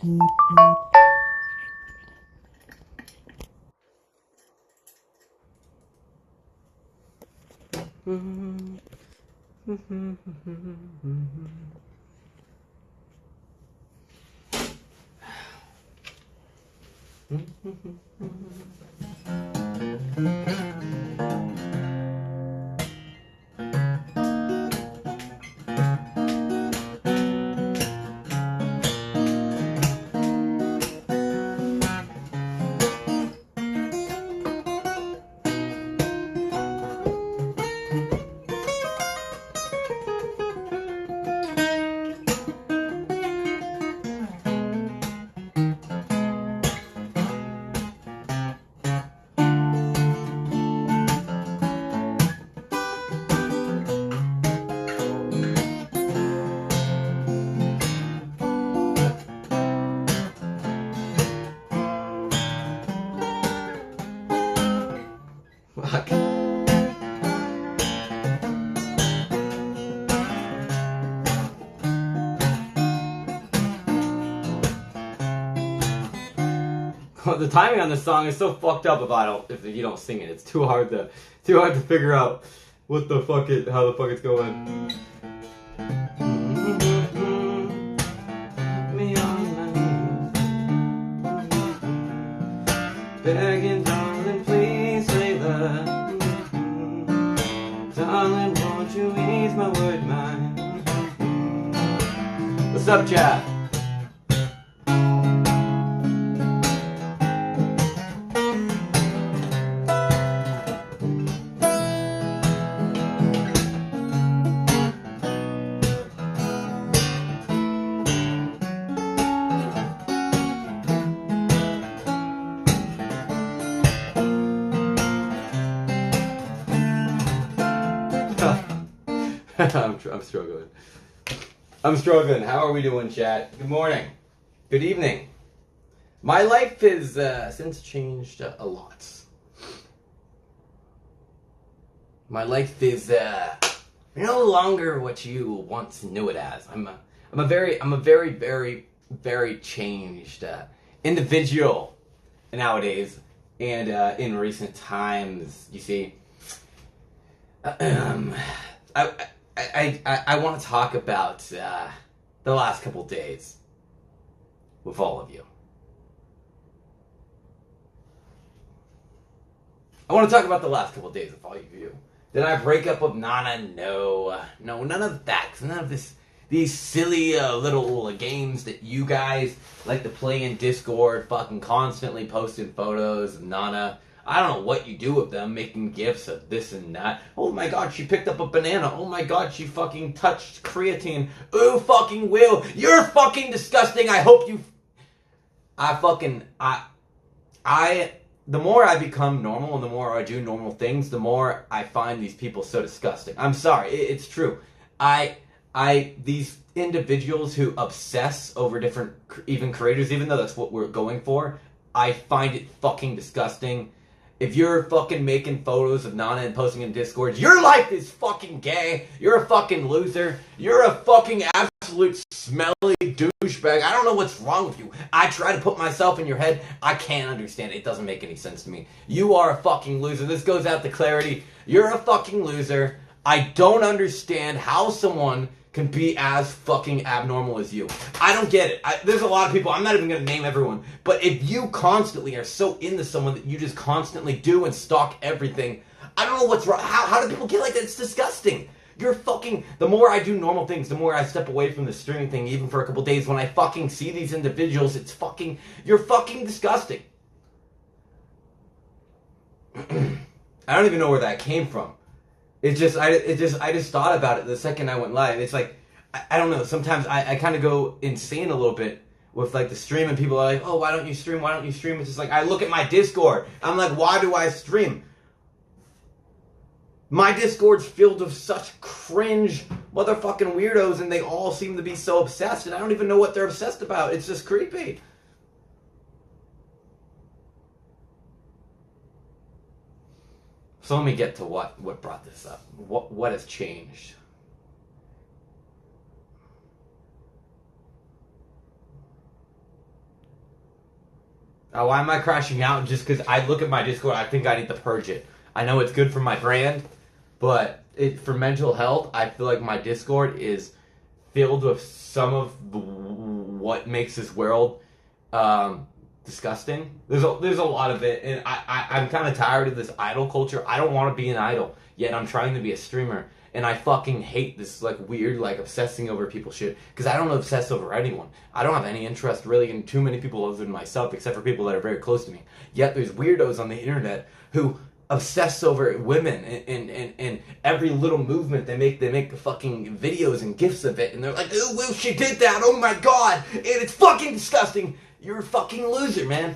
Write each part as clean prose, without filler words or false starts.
Fuck. The timing on this song is so fucked up if you don't sing it. It's too hard to figure out what the fuck how the fuck it's going. Me on my knees, begging, darling, please say that. Darling, won't you ease my worried mind? What's up, chat? I'm struggling. I'm struggling. How are we doing, chat? Good morning. Good evening. My life has since changed a lot. My life is no longer what you once knew it as. I'm a very changed individual nowadays, and in recent times, you see. I want to talk about the last couple days with all of you. I want to talk about the last couple days with all of you. Did I break up with Nana? No, none of that. None of these silly little games that you guys like to play in Discord, fucking constantly posting photos of Nana. I don't know what you do with them, making gifs of this and that. Oh my god, she picked up a banana. Oh my god, she fucking touched creatine. Ooh, fucking Will. You're fucking disgusting. I hope you... The more I become normal and the more I do normal things, the more I find these people so disgusting. I'm sorry, it's true. These individuals who obsess over different, even creators, even though that's what we're going for, I find it fucking disgusting. If you're fucking making photos of Nana and posting in Discord, your life is fucking gay. You're a fucking loser. You're a fucking absolute smelly douchebag. I don't know what's wrong with you. I try to put myself in your head. I can't understand it. It doesn't make any sense to me. You are a fucking loser. This goes out to clarity. You're a fucking loser. I don't understand how someone can be as fucking abnormal as you. I don't get it. There's a lot of people, I'm not even going to name everyone, but if you constantly are so into someone that you just constantly do and stalk everything, I don't know what's wrong. How do people get like that? It's disgusting. You're fucking... The more I do normal things, the more I step away from the streaming thing, even for a couple days, when I fucking see these individuals, it's fucking... You're fucking disgusting. I don't even know where that came from. I just thought about it the second I went live. It's like, I don't know, sometimes I kind of go insane a little bit with like the stream, and people are like, oh, why don't you stream? Why don't you stream? It's just like, I look at my Discord. I'm like, why do I stream? My Discord's filled with such cringe motherfucking weirdos, and they all seem to be so obsessed, and I don't even know what they're obsessed about. It's just creepy. So let me get to what brought this up. What has changed? Why am I crashing out? Just because I look at my Discord, I think I need to purge it. I know it's good for my brand, but for mental health, I feel like my Discord is filled with some of what makes this world disgusting. There's a lot of it, and I'm kind of tired of this idol culture. I don't want to be an idol, yet I'm trying to be a streamer. And I fucking hate this, like, weird, like, obsessing over people shit. Because I don't obsess over anyone. I don't have any interest, really, in too many people other than myself, except for people that are very close to me. Yet there's weirdos on the internet who obsess over women and every little movement they make fucking videos and gifs of it. And they're like, oh, well, she did that, oh my god, and it's fucking disgusting. You're a fucking loser, man.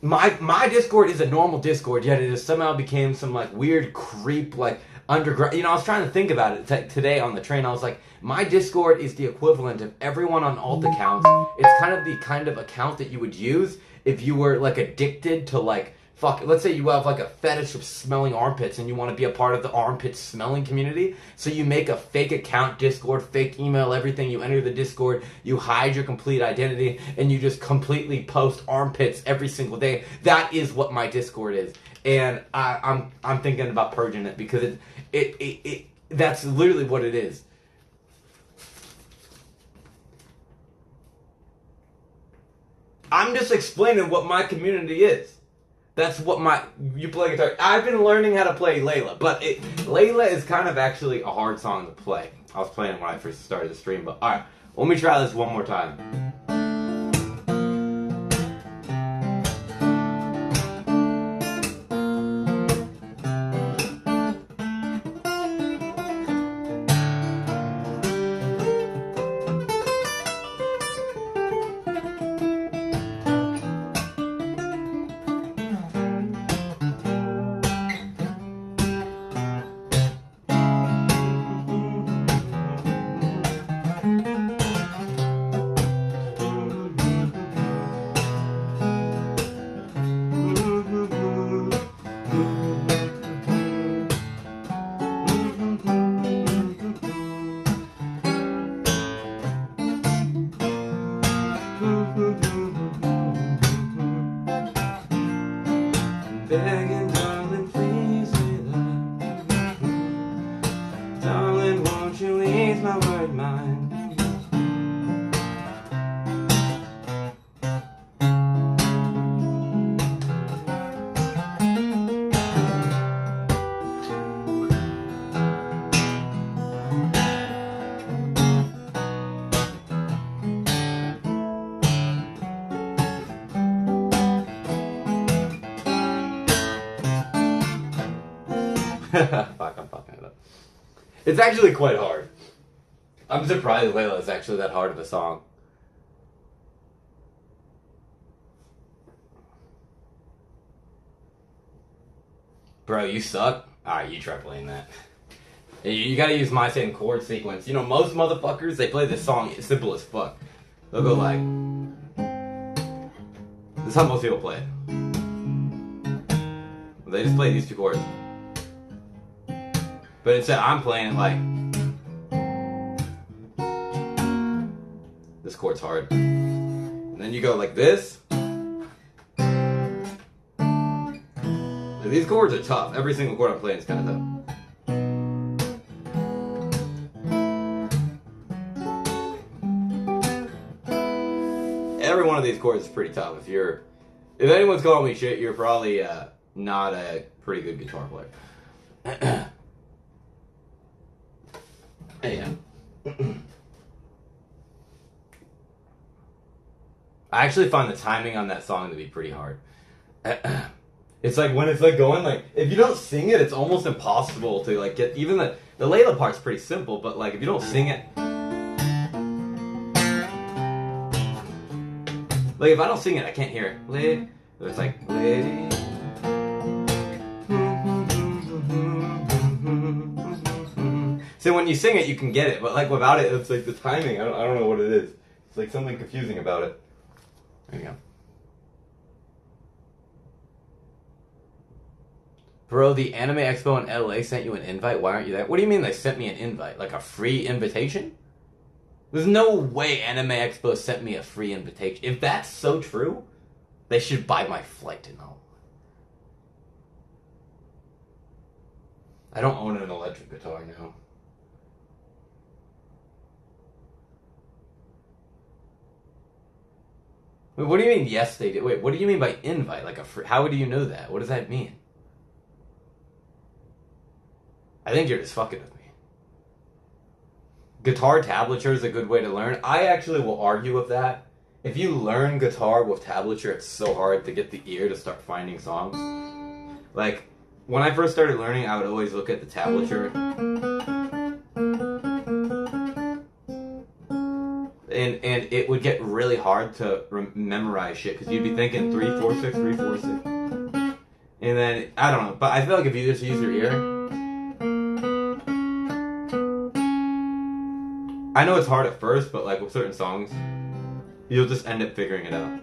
My Discord is a normal Discord, yet it has somehow became some, like, weird creep, like, underground. You know, I was trying to think about it today on the train. I was like, my Discord is the equivalent of everyone on alt accounts. It's kind of the kind of account that you would use if you were, like, addicted to, like, let's say you have, like, a fetish of smelling armpits and you want to be a part of the armpit smelling community. So you make a fake account Discord, fake email, everything. You enter the Discord, you hide your complete identity, and you just completely post armpits every single day. That is what my Discord is. And I'm thinking about purging it because it that's literally what it is. I'm just explaining what my community is. That's what you play guitar. I've been learning how to play �O𝓂𝓈, but �O𝓂𝓈 is kind of actually a hard song to play. I was playing it when I first started the stream, but alright, let me try this one more time. Begging, darling, please relax. Darling, won't you ease my worried mind? Fuck, I'm fucking it up. It's actually quite hard. I'm surprised �O𝓂𝓈 is actually that hard of a song. Bro, you suck? Alright, you try playing that. You gotta use my same chord sequence. You know, most motherfuckers, they play this song, it's simple as fuck. They'll go like... This is how most people play it. They just play these two chords. But instead, I'm playing it like... This chord's hard. And then you go like this. These chords are tough. Every single chord I'm playing is kind of tough. Every one of these chords is pretty tough. If anyone's calling me shit, you're probably not a pretty good guitar player. Yeah. I actually find the timing on that song to be pretty hard. It's like when it's like going like, if you don't sing it, it's almost impossible to like get, even the �O𝓂𝓈 part's pretty simple, but like if you don't sing it, like if I don't sing it, I can't hear it. It's like, so when you sing it, you can get it, but like without it, it's like the timing, I don't know what it is. It's like something confusing about it. There you go. Bro, the Anime Expo in LA sent you an invite. Why aren't you there? What do you mean they sent me an invite? Like a free invitation? There's no way Anime Expo sent me a free invitation. If that's so true, they should buy my flight to know. I don't own an electric guitar now. Wait, what do you mean, yes, they did? Wait, what do you mean by invite? Like a free... How do you know that? What does that mean? I think you're just fucking with me. Guitar tablature is a good way to learn. I actually will argue with that. If you learn guitar with tablature, it's so hard to get the ear to start finding songs. Like, when I first started learning, I would always look at the tablature. And it would get really hard to memorize shit, because you'd be thinking 3, 4, 6, 3, 4, 6. And then, I don't know, but I feel like if you just use your ear... I know it's hard at first, but like with certain songs, you'll just end up figuring it out.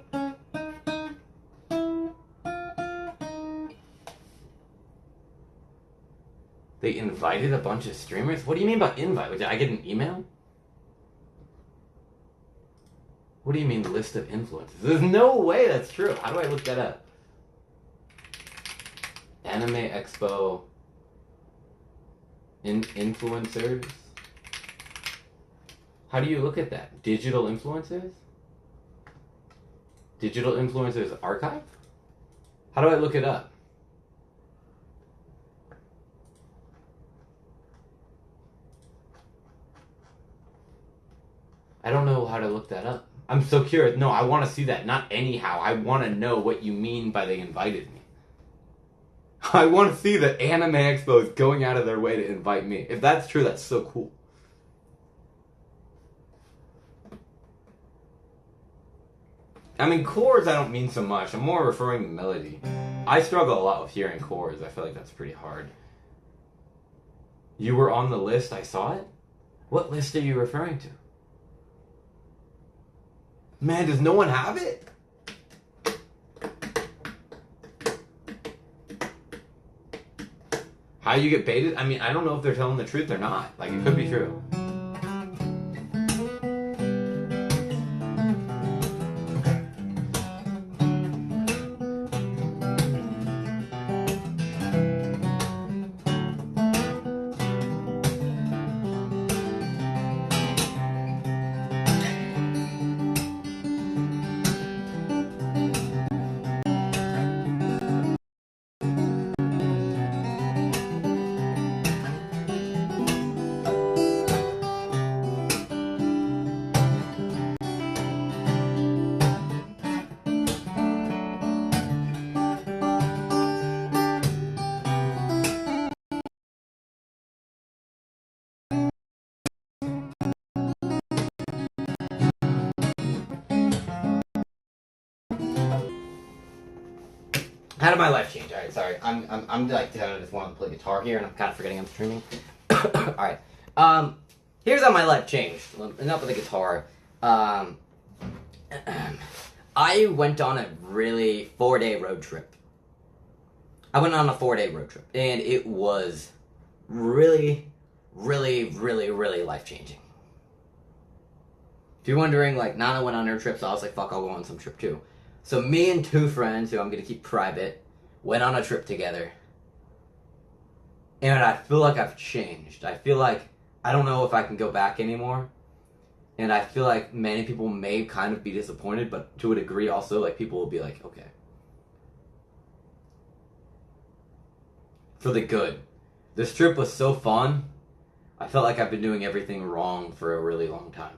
They invited a bunch of streamers? What do you mean by invite? Did I get an email? What do you mean list of influencers? There's no way that's true. How do I look that up? Anime Expo influencers? How do you look at that? Digital influencers? Digital influencers archive? How do I look it up? I don't know how to look that up. I'm so curious. No, I want to see that. Not anyhow. I want to know what you mean by they invited me. I want to see that Anime Expo is going out of their way to invite me. If that's true, that's so cool. I mean, chords I don't mean so much. I'm more referring to melody. I struggle a lot with hearing chords. I feel like that's pretty hard. You were on the list, I saw it? What list are you referring to? Man, does no one have it? How you get baited? I mean, I don't know if they're telling the truth or not. Like, it could be true. How did my life change? All right, sorry. I'm like just want to play guitar here, and I'm kind of forgetting I'm streaming. All right. Here's how my life changed. Enough with the guitar. I went on a really 4-day road trip. I went on a 4-day road trip, and it was really, really, really, really life changing. If you're wondering, like, Nana went on her trip, so I was like, fuck, I'll go on some trip too. So me and 2 friends, who I'm going to keep private, went on a trip together. And I feel like I've changed. I feel like I don't know if I can go back anymore. And I feel like many people may kind of be disappointed, but to a degree also, like, people will be like, okay. For the good. This trip was so fun. I felt like I've been doing everything wrong for a really long time.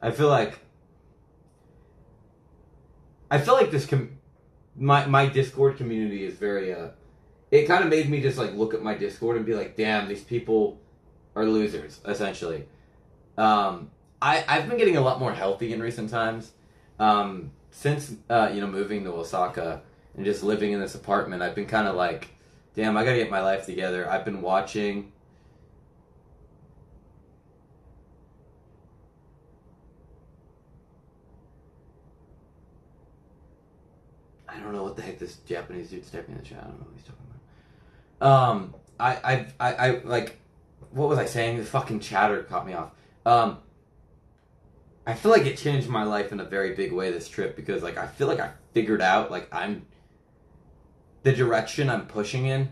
I feel like this my Discord community is very it kind of made me just like look at my Discord and be like, damn, these people are losers, essentially. I've been getting a lot more healthy in recent times. Since moving to Osaka and just living in this apartment, I've been kind of like, damn, I gotta get my life together. I've been watching I don't know what the heck this Japanese dude's typing in the chat. I don't know what he's talking about. I like what was I saying? The fucking chatter caught me off. I feel like it changed my life in a very big way this trip because like I feel like I figured out like the direction I'm pushing in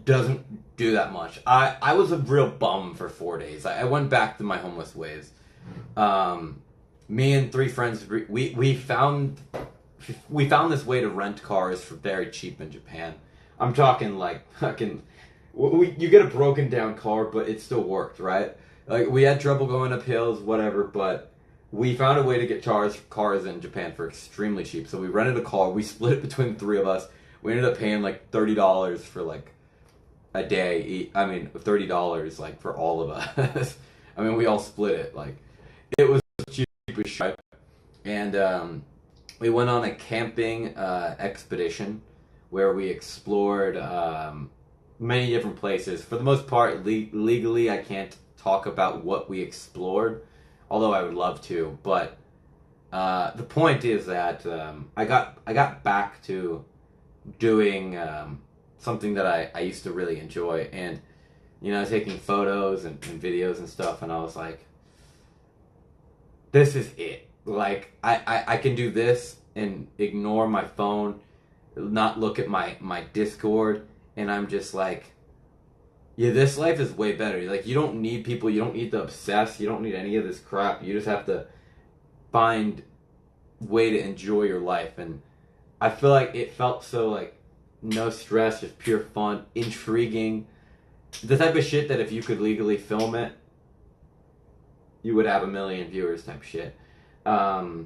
doesn't do that much. I was a real bum for 4 days. I went back to my homeless ways. Me and 3 friends we found this way to rent cars for very cheap in Japan. I'm talking like fucking you get a broken down car, but it still worked, right? Like we had trouble going up hills, whatever, but we found a way to get cars in Japan for extremely cheap. So we rented a car. We split it between the 3 of us. We ended up paying like $30 for like a day. I mean, $30 like for all of us. I mean, we all split it. Like it was cheap as shit. And we went on a camping expedition where we explored many different places. For the most part, legally, I can't talk about what we explored, although I would love to. But the point is that I got back to doing something that I used to really enjoy, and you know, taking photos and videos and stuff. And I was like, this is it. Like I can do this and ignore my phone, not look at my Discord, and I'm just like, yeah, this life is way better. Like, you don't need people, you don't need to obsess, you don't need any of this crap. You just have to find way to enjoy your life. And I feel like it felt so like no stress, just pure fun, intriguing. The type of shit that if you could legally film it, you would have 1 million viewers type shit. But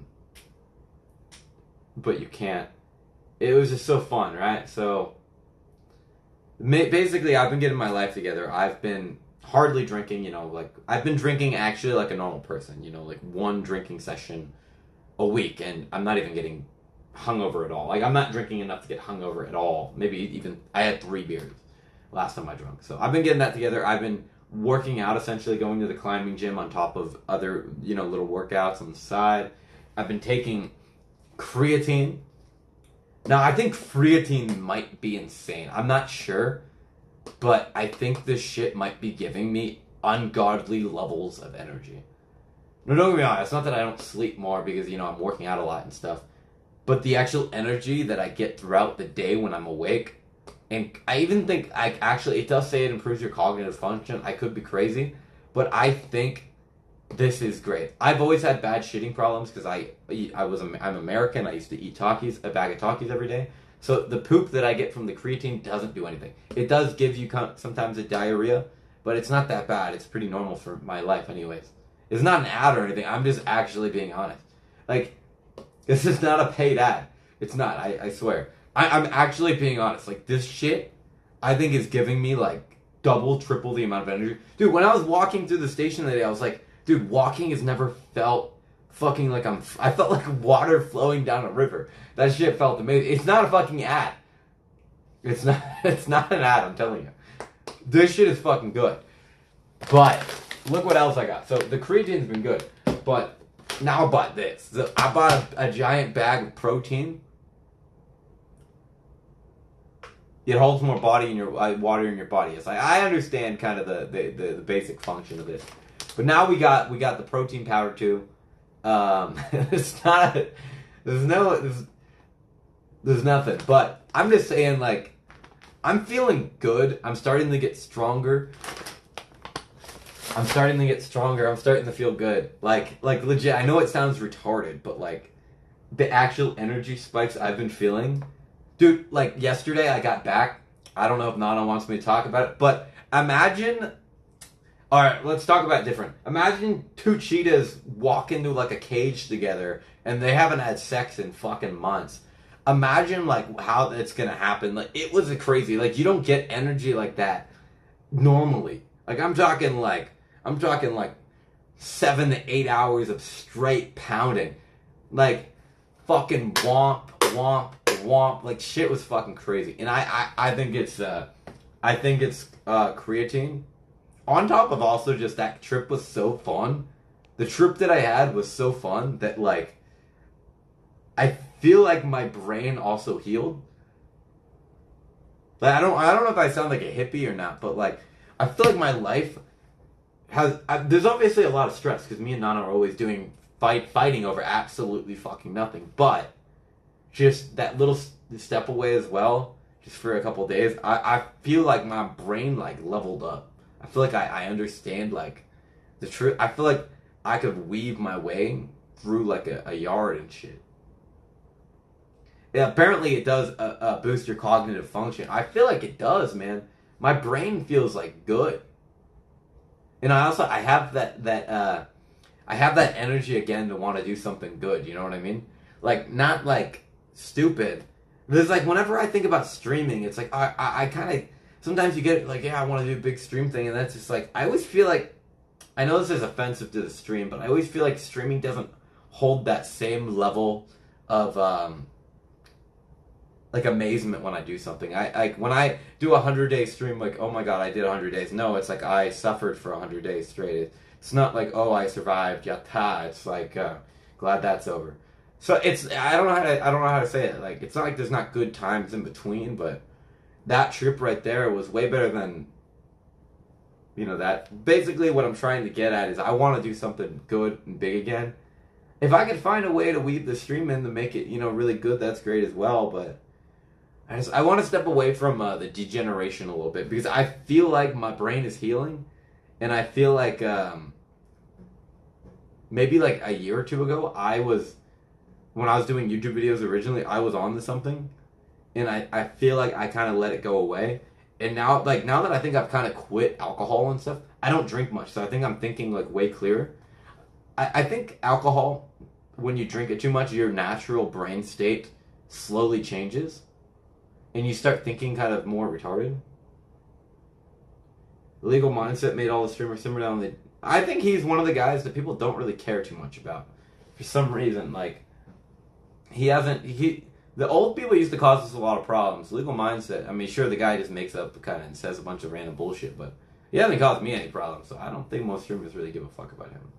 you can't. It was just so fun, right? So basically, I've been getting my life together. I've been hardly drinking, you know, like I've been drinking actually like a normal person, you know, like 1 drinking session a week, and I'm not even getting hungover at all. Like, I'm not drinking enough to get hungover at all. Maybe even I had 3 beers last time I drank. So I've been getting that together. I've been working out, essentially going to the climbing gym on top of other, you know, little workouts on the side. I've been taking creatine. Now, I think creatine might be insane. I'm not sure, but I think this shit might be giving me ungodly levels of energy. No, don't get me wrong. It's not that I don't sleep more because, you know, I'm working out a lot and stuff, but the actual energy that I get throughout the day when I'm awake, and I even think it does say it improves your cognitive function. I could be crazy, but I think this is great. I've always had bad shitting problems because I'm American. I used to eat a bag of Takis every day. So the poop that I get from the creatine doesn't do anything. It does give you sometimes a diarrhea, but it's not that bad. It's pretty normal for my life anyways. It's not an ad or anything. I'm just actually being honest. Like, this is not a paid ad. It's not. I swear. I'm actually being honest. Like, this shit, I think is giving me like double, triple the amount of energy. Dude, when I was walking through the station today, I was like, dude, walking has never felt fucking like I felt like water flowing down a river. That shit felt amazing. It's not a fucking ad. It's not an ad, I'm telling you. This shit is fucking good. But look what else I got. So the creatine's been good, but now I bought this. So I bought a giant bag of protein. It holds more water in your body. It's like, I understand kind of the basic function of this. But now we got the protein powder too. It's not. There's nothing. But I'm just saying, like, I'm feeling good. I'm starting to get stronger. I'm starting to feel good. Like legit. I know it sounds retarded, but like the actual energy spikes I've been feeling, dude. Like yesterday, I got back. I don't know if Nana wants me to talk about it, but imagine. All right, let's talk about it different. Imagine 2 cheetahs walk into like a cage together and they haven't had sex in fucking months. Imagine like how it's gonna happen. Like, it was crazy. Like, you don't get energy like that normally. Like, I'm talking like 7 to 8 hours of straight pounding. Like, fucking womp, womp, womp. Like, shit was fucking crazy. And I think it's creatine. On top of also just that trip was so fun. The trip that I had was so fun that, like, I feel like my brain also healed. Like, I don't know if I sound like a hippie or not, but like, I feel like my life there's obviously a lot of stress because me and Nana are always fighting over absolutely fucking nothing. But just that little step away as well, just for a couple days, I feel like my brain like leveled up. I feel like I understand like the truth. I feel like I could weave my way through like a yard and shit. Yeah, apparently it does boost your cognitive function. I feel like it does, man. My brain feels like good, and I have that I have that energy again to want to do something good. You know what I mean? Like not like stupid. There's like whenever I think about streaming, it's like I kind of sometimes you get like, yeah, I want to do a big stream thing, and that's just like I always feel like, I know this is offensive to the stream, but I always feel like streaming doesn't hold that same level of like amazement when I do something. I when I do 100-day stream, like, oh my god, I did 100 days. No, it's like I suffered for 100 days straight. It's not like, oh, I survived, yatta. It's like glad that's over. So it's I don't know how to say it. Like it's not like there's not good times in between, but that trip right there was way better than, you know, that. Basically what I'm trying to get at is I want to do something good and big again. If I could find a way to weave the stream in to make it, you know, really good, that's great as well, but I want to step away from the degeneration a little bit because I feel like my brain is healing, and I feel like maybe like a year or two ago, when I was doing YouTube videos originally, I was on to something, and I feel like I kind of let it go away, and now that I think I've kind of quit alcohol and stuff, I don't drink much, so I think I'm thinking like way clearer. I think alcohol, when you drink it too much, your natural brain state slowly changes. And you start thinking kind of more retarded. Illegal Mindset made all the streamers simmer down. I think he's one of the guys that people don't really care too much about. For some reason, like, the old people used to cause us a lot of problems. Illegal Mindset, I mean, sure, the guy just makes up kind of and says a bunch of random bullshit, but he hasn't caused me any problems, so I don't think most streamers really give a fuck about him.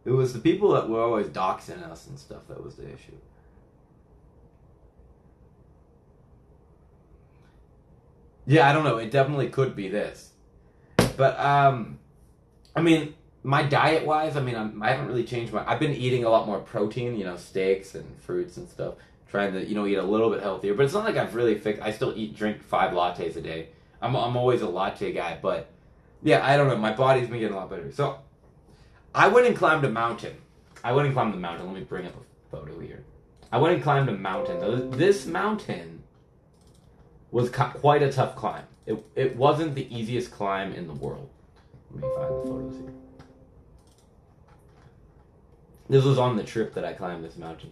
It was the people that were always doxing us and stuff that was the issue. Yeah, I don't know. It definitely could be this. But, I mean, my diet-wise, I mean, I haven't really changed I've been eating a lot more protein, you know, steaks and fruits and stuff. Trying to, you know, eat a little bit healthier. But it's not like I've really I still drink 5 lattes a day. I'm always a latte guy. But, yeah, I don't know. My body's been getting a lot better. So, I went and climbed a mountain. Let me bring up a photo here. I went and climbed a mountain. This mountain was quite a tough climb. It wasn't the easiest climb in the world. Let me find the photos here. This was on the trip that I climbed this mountain.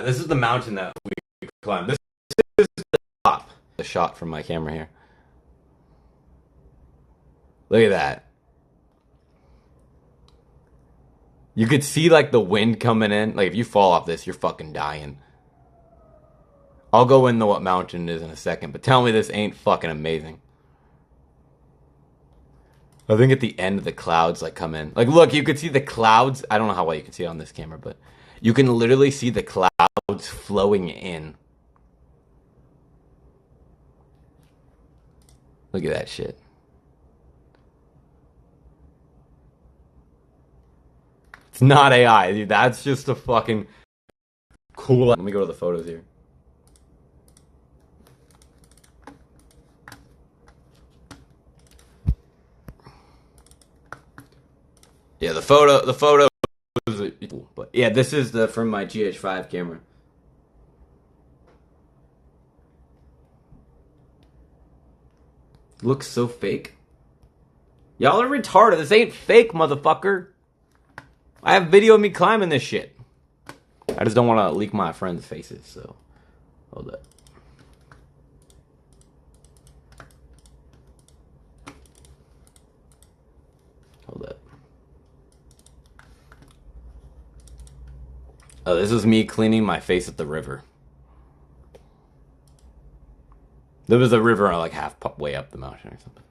This is the mountain that we climbed. This is the top. The shot from my camera here. Look at that. You could see like the wind coming in. Like if you fall off this, you're fucking dying. I'll go into what mountain it is in a second, but tell me this ain't fucking amazing. I think at the end the clouds like come in. Like look, you could see the clouds. I don't know how well you can see it on this camera, but you can literally see the clouds flowing in. Look at that shit. It's not AI, dude. That's just a fucking cool. Let me go to the photos here. Yeah, the photo is cool. But yeah, this is from my GH5 camera. Looks so fake. Y'all are retarded. This ain't fake, motherfucker. I have video of me climbing this shit. I just don't want to leak my friends' faces, so hold up. Hold up. Oh, this is me cleaning my face at the river. There was a river like halfway up the mountain or something.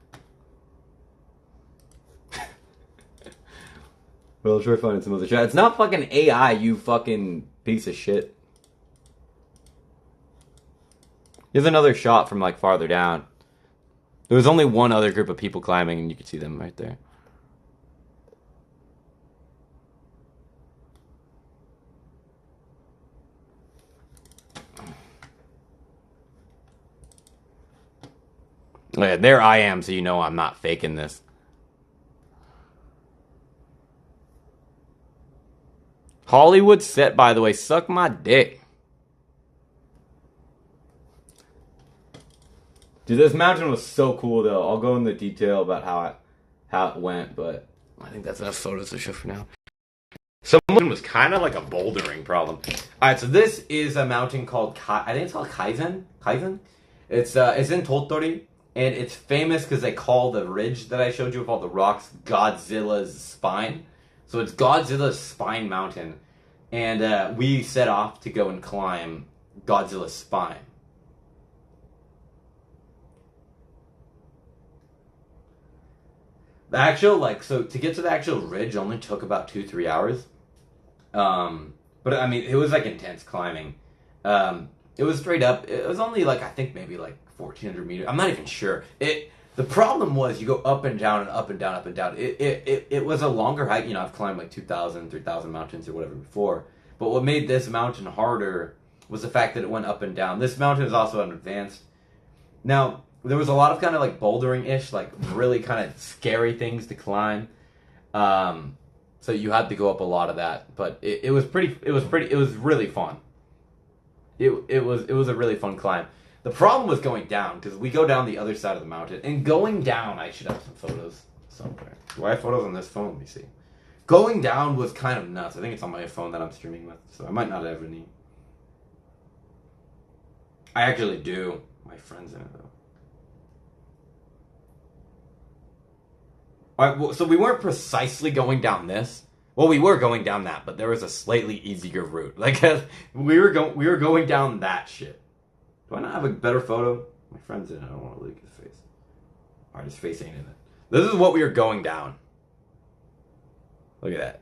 Well, I'll try finding some other shot. It's not fucking AI, you fucking piece of shit. Here's another shot from like farther down. There was only one other group of people climbing, and you could see them right there. Yeah, there I am, so you know I'm not faking this. Hollywood set, by the way. Suck my dick. Dude, this mountain was so cool, though. I'll go into detail about how it went, but I think that's enough photos to show for now. So the mountain was kind of like a bouldering problem. All right, so this is a mountain called I think it's called Kaizen. It's in 𝐇𝑜𝓂𝑒𝓈𝓈'𝓈, and it's famous because they call the ridge that I showed you with all the rocks Godzilla's spine. So it's Godzilla's spine mountain, and we set off to go and climb Godzilla's spine. The actual, so to get to the actual ridge only took about 2-3 hours. But I mean, it was like intense climbing. It was straight up. It was only I think maybe 1,400 meters. I'm not even sure. The problem was you go up and down and up and down, up and down. It was a longer hike. You know, I've climbed 2,000, 3,000 mountains or whatever before. But what made this mountain harder was the fact that it went up and down. This mountain is also an advanced. Now, there was a lot of kind of bouldering-ish, really kind of scary things to climb. So you had to go up a lot of that. But it was really fun. It was a really fun climb. The problem was going down, because we go down the other side of the mountain. And going down, I should have some photos somewhere. Do I have photos on this phone? Let me see. Going down was kind of nuts. I think it's on my phone that I'm streaming with, so I might not have any. I actually do. My friend's in it, though. Alright, well, so we weren't precisely going down this. Well, we were going down that, but there was a slightly easier route. We were going down that shit. Do I not have a better photo? My friend's in it. I don't want to leak his face. Alright, his face ain't in it. This is what we were going down. Look at that.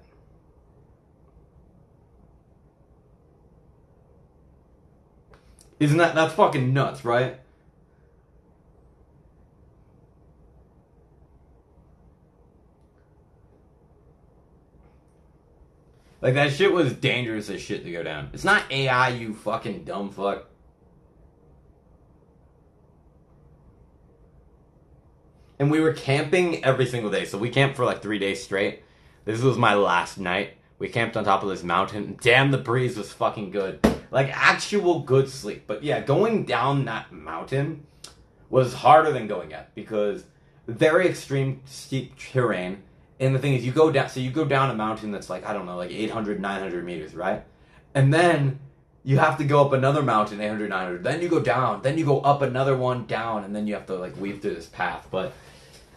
Isn't that's fucking nuts, right? That shit was dangerous as shit to go down. It's not AI, you fucking dumb fuck. And we were camping every single day. So we camped for 3 days straight. This was my last night. We camped on top of this mountain. Damn, the breeze was fucking good. Actual good sleep. But yeah, going down that mountain was harder than going up. Because very extreme steep terrain. And the thing is, you go down a mountain that's 800, 900 meters, right? And then you have to go up another mountain, 800, 900. Then you go down. Then you go up another one, down. And then you have to weave through this path. But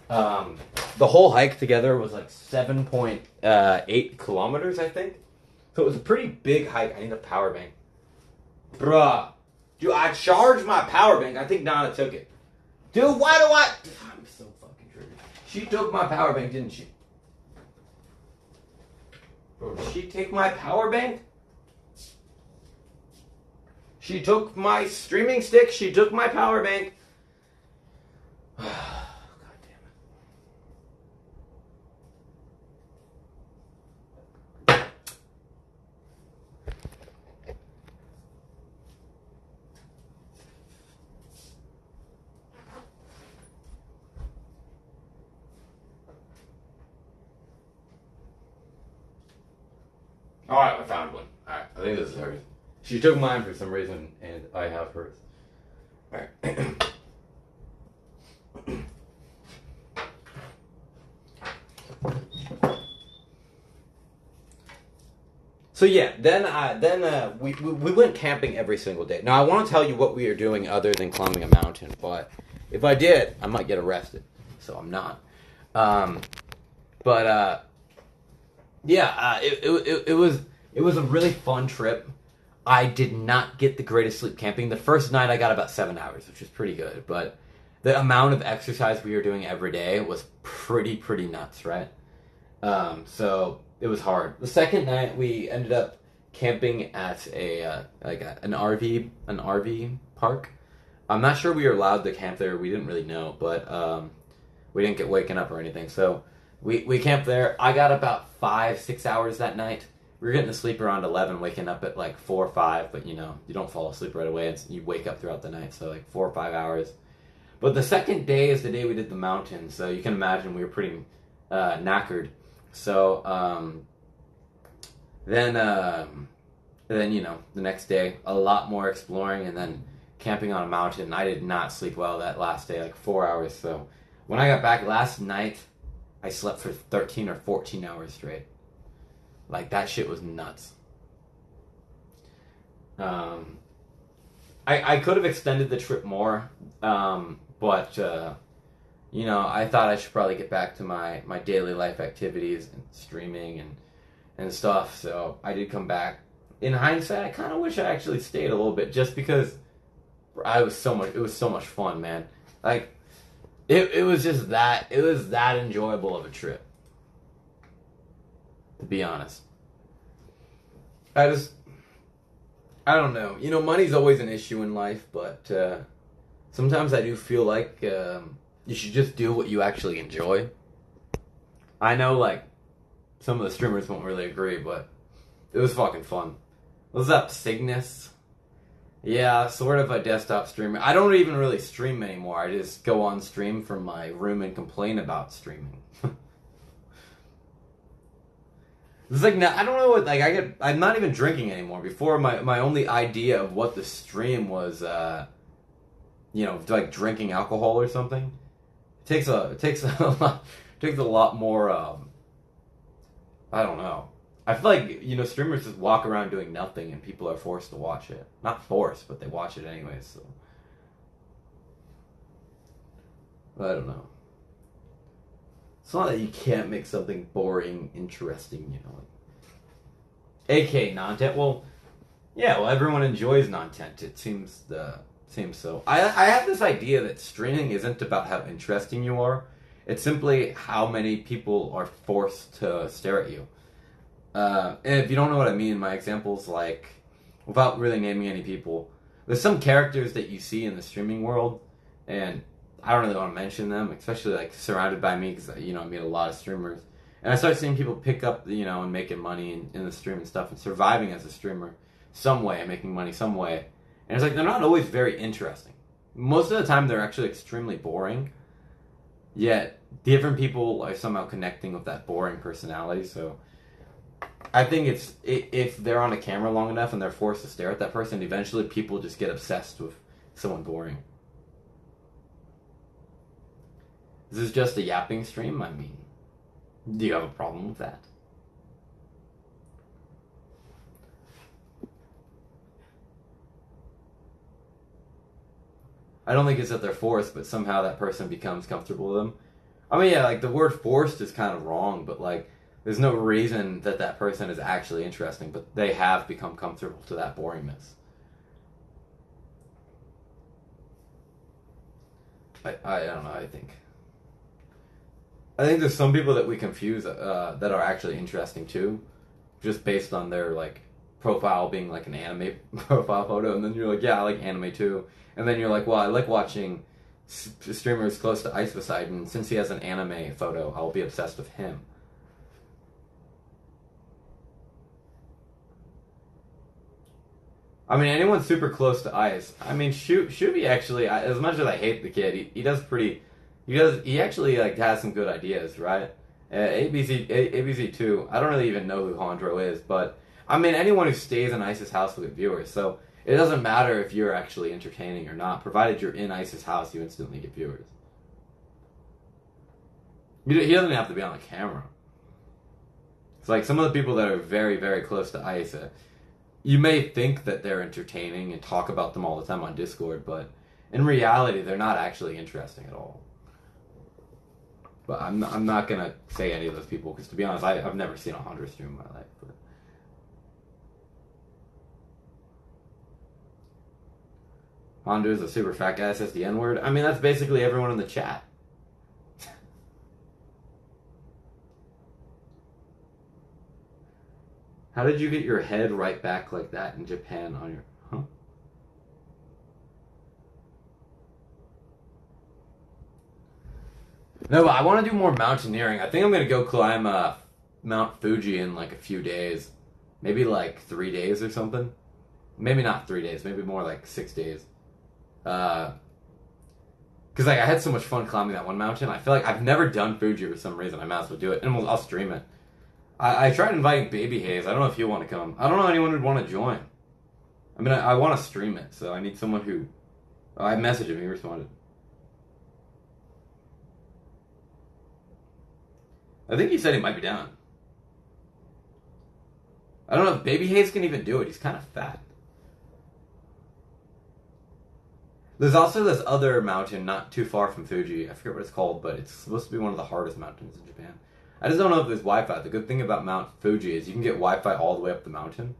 the whole hike together was 7.8 kilometers, I think. So it was a pretty big hike. I need a power bank. Bruh. Dude, I charged my power bank. I think Nana took it. Dude, why do I... I'm so fucking triggered. She took my power bank, didn't she? Bro, did she take my power bank? She took my streaming stick. She took my power bank. God damn it. Alright, I found one. Alright, I think this is hers. She took mine for some reason, and I have hers. Alright. So yeah, then we went camping every single day. Now I want to tell you what we are doing other than climbing a mountain, but if I did, I might get arrested. So I'm not. Yeah, it was a really fun trip. I did not get the greatest sleep camping. The first night I got about 7 hours, which was pretty good, but the amount of exercise we were doing every day was pretty nuts, right? So it was hard. The second night we ended up camping at an RV park. I'm not sure we were allowed to camp there. We didn't really know, but we didn't get waken up or anything. So we camped there. I got about 5-6 hours that night. We were getting to sleep around 11, waking up at like 4 or 5, but you know, you don't fall asleep right away. You wake up throughout the night, so like 4 or 5 hours. But the second day is the day we did the mountain, so you can imagine we were pretty knackered. So then you know, the next day, a lot more exploring, and then camping on a mountain. I did not sleep well that last day, like 4 hours. So when I got back last night, I slept for 13 or 14 hours straight. Like, that shit was nuts. I could have extended the trip more, but you know, I thought I should probably get back to my daily life activities and streaming and stuff. So I did come back. In hindsight, I kind of wish I actually stayed a little bit, just because it was so much fun, man. Like, it was that enjoyable of a trip, to be honest. I don't know. You know, money's always an issue in life, but sometimes I do feel like you should just do what you actually enjoy. I know, like, some of the streamers won't really agree, but it was fucking fun. What's up, Cygnus? Yeah, sort of a desktop streamer. I don't even really stream anymore. I just go on stream from my room and complain about streaming. It's like, I don't know what, like, I'm not even drinking anymore. Before, my only idea of what the stream was, you know, like drinking alcohol or something. It takes a lot more, I don't know. I feel like, you know, streamers just walk around doing nothing and people are forced to watch it. Not forced, but they watch it anyways, so. I don't know. It's not that you can't make something boring, interesting, you know. AK non-tent. Well, yeah, well, everyone enjoys non-tent. It seems so. I have this idea that streaming isn't about how interesting you are. It's simply how many people are forced to stare at you. And if you don't know what I mean, my example's like, without really naming any people, there's some characters that you see in the streaming world, and I don't really want to mention them, especially like surrounded by me, because, you know, I meet a lot of streamers. And I start seeing people pick up, you know, and making money in the stream and stuff, and surviving as a streamer some way, and making money some way. And it's like, they're not always very interesting. Most of the time, they're actually extremely boring. Yet, different people are somehow connecting with that boring personality, so I think if they're on a camera long enough and they're forced to stare at that person, eventually people just get obsessed with someone boring. This is just a yapping stream? I mean, do you have a problem with that? I don't think it's that they're forced, but somehow that person becomes comfortable with them. I mean, yeah, like, the word forced is kind of wrong, but, like, there's no reason that person is actually interesting, but they have become comfortable to that boringness. I don't know, I think there's some people that we confuse that are actually interesting too, just based on their, like, profile being like an anime profile photo, and then you're like, yeah, I like anime too, and then you're like, well, I like watching streamers close to Ice Poseidon, and since he has an anime photo, I'll be obsessed with him. I mean, anyone super close to Ice. I mean, Shubi actually, as much as I hate the kid, he does pretty. He actually, like, has some good ideas, right? ABC too. I don't really even know who Hondro is, but I mean, anyone who stays in Ice's house will get viewers. So it doesn't matter if you're actually entertaining or not, provided you're in Ice's house, you instantly get viewers. He doesn't have to be on the camera. It's like some of the people that are very, very close to Ice. You may think that they're entertaining and talk about them all the time on Discord, but in reality, they're not actually interesting at all. But I'm not gonna say any of those people, because to be honest, I've never seen a Hondro stream in my life. But Hondu's a super fat guy says the N-word. I mean, that's basically everyone in the chat. How did you get your head right back like that in Japan on your... Huh? No, but I want to do more mountaineering. I think I'm going to go climb Mount Fuji in like a few days. Maybe like 3 days or something. Maybe not 3 days. Maybe more like 6 days. Because like I had so much fun climbing that one mountain. I feel like I've never done Fuji for some reason. I might as well do it. And I'll stream it. I tried inviting Baby Hayes. I don't know if you want to come. I don't know anyone who'd want to join. I mean, I want to stream it, so I need someone who... I messaged him, he responded. I think he said he might be down. I don't know if Baby Hayes can even do it. He's kind of fat. There's also this other mountain not too far from Fuji. I forget what it's called, but it's supposed to be one of the hardest mountains in Japan. I just don't know if there's Wi-Fi. The good thing about Mount Fuji is you can get Wi-Fi all the way up the mountain.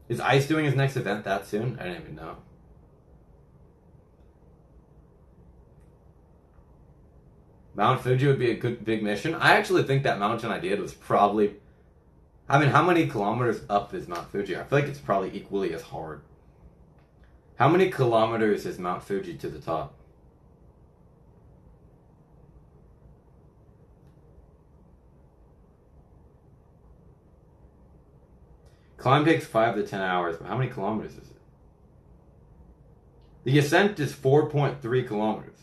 Is Ice doing his next event that soon? I didn't even know. Mount Fuji would be a good big mission. I actually think that mountain I did was probably... I mean, how many kilometers up is Mount Fuji? I feel like it's probably equally as hard. How many kilometers is Mount Fuji to the top? Climb takes 5 to 10 hours, but how many kilometers is it? The ascent is 4.3 kilometers.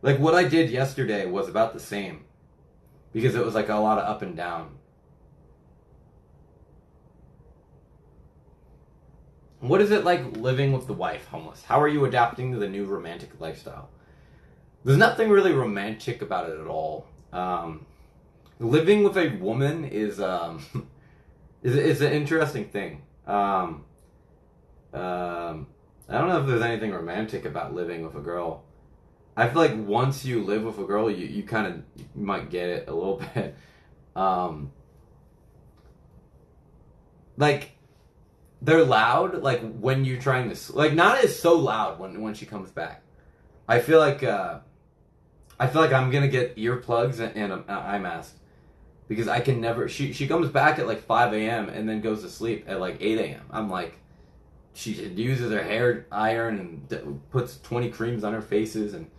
Like, what I did yesterday was about the same. Because it was like a lot of up and down. What is it like living with the wife homeless? How are you adapting to the new romantic lifestyle? There's nothing really romantic about it at all. Living with a woman is an interesting thing. I don't know if there's anything romantic about living with a girl. I feel like once you live with a girl, you kind of might get it a little bit. Like, they're loud, like, when you're trying to... Like, not as so loud when she comes back. I feel like I'm gonna get earplugs and an eye mask. Because I can never... She comes back at, like, 5 a.m. and then goes to sleep at, like, 8 a.m. I'm like... She uses her hair iron and puts 20 creams on her faces and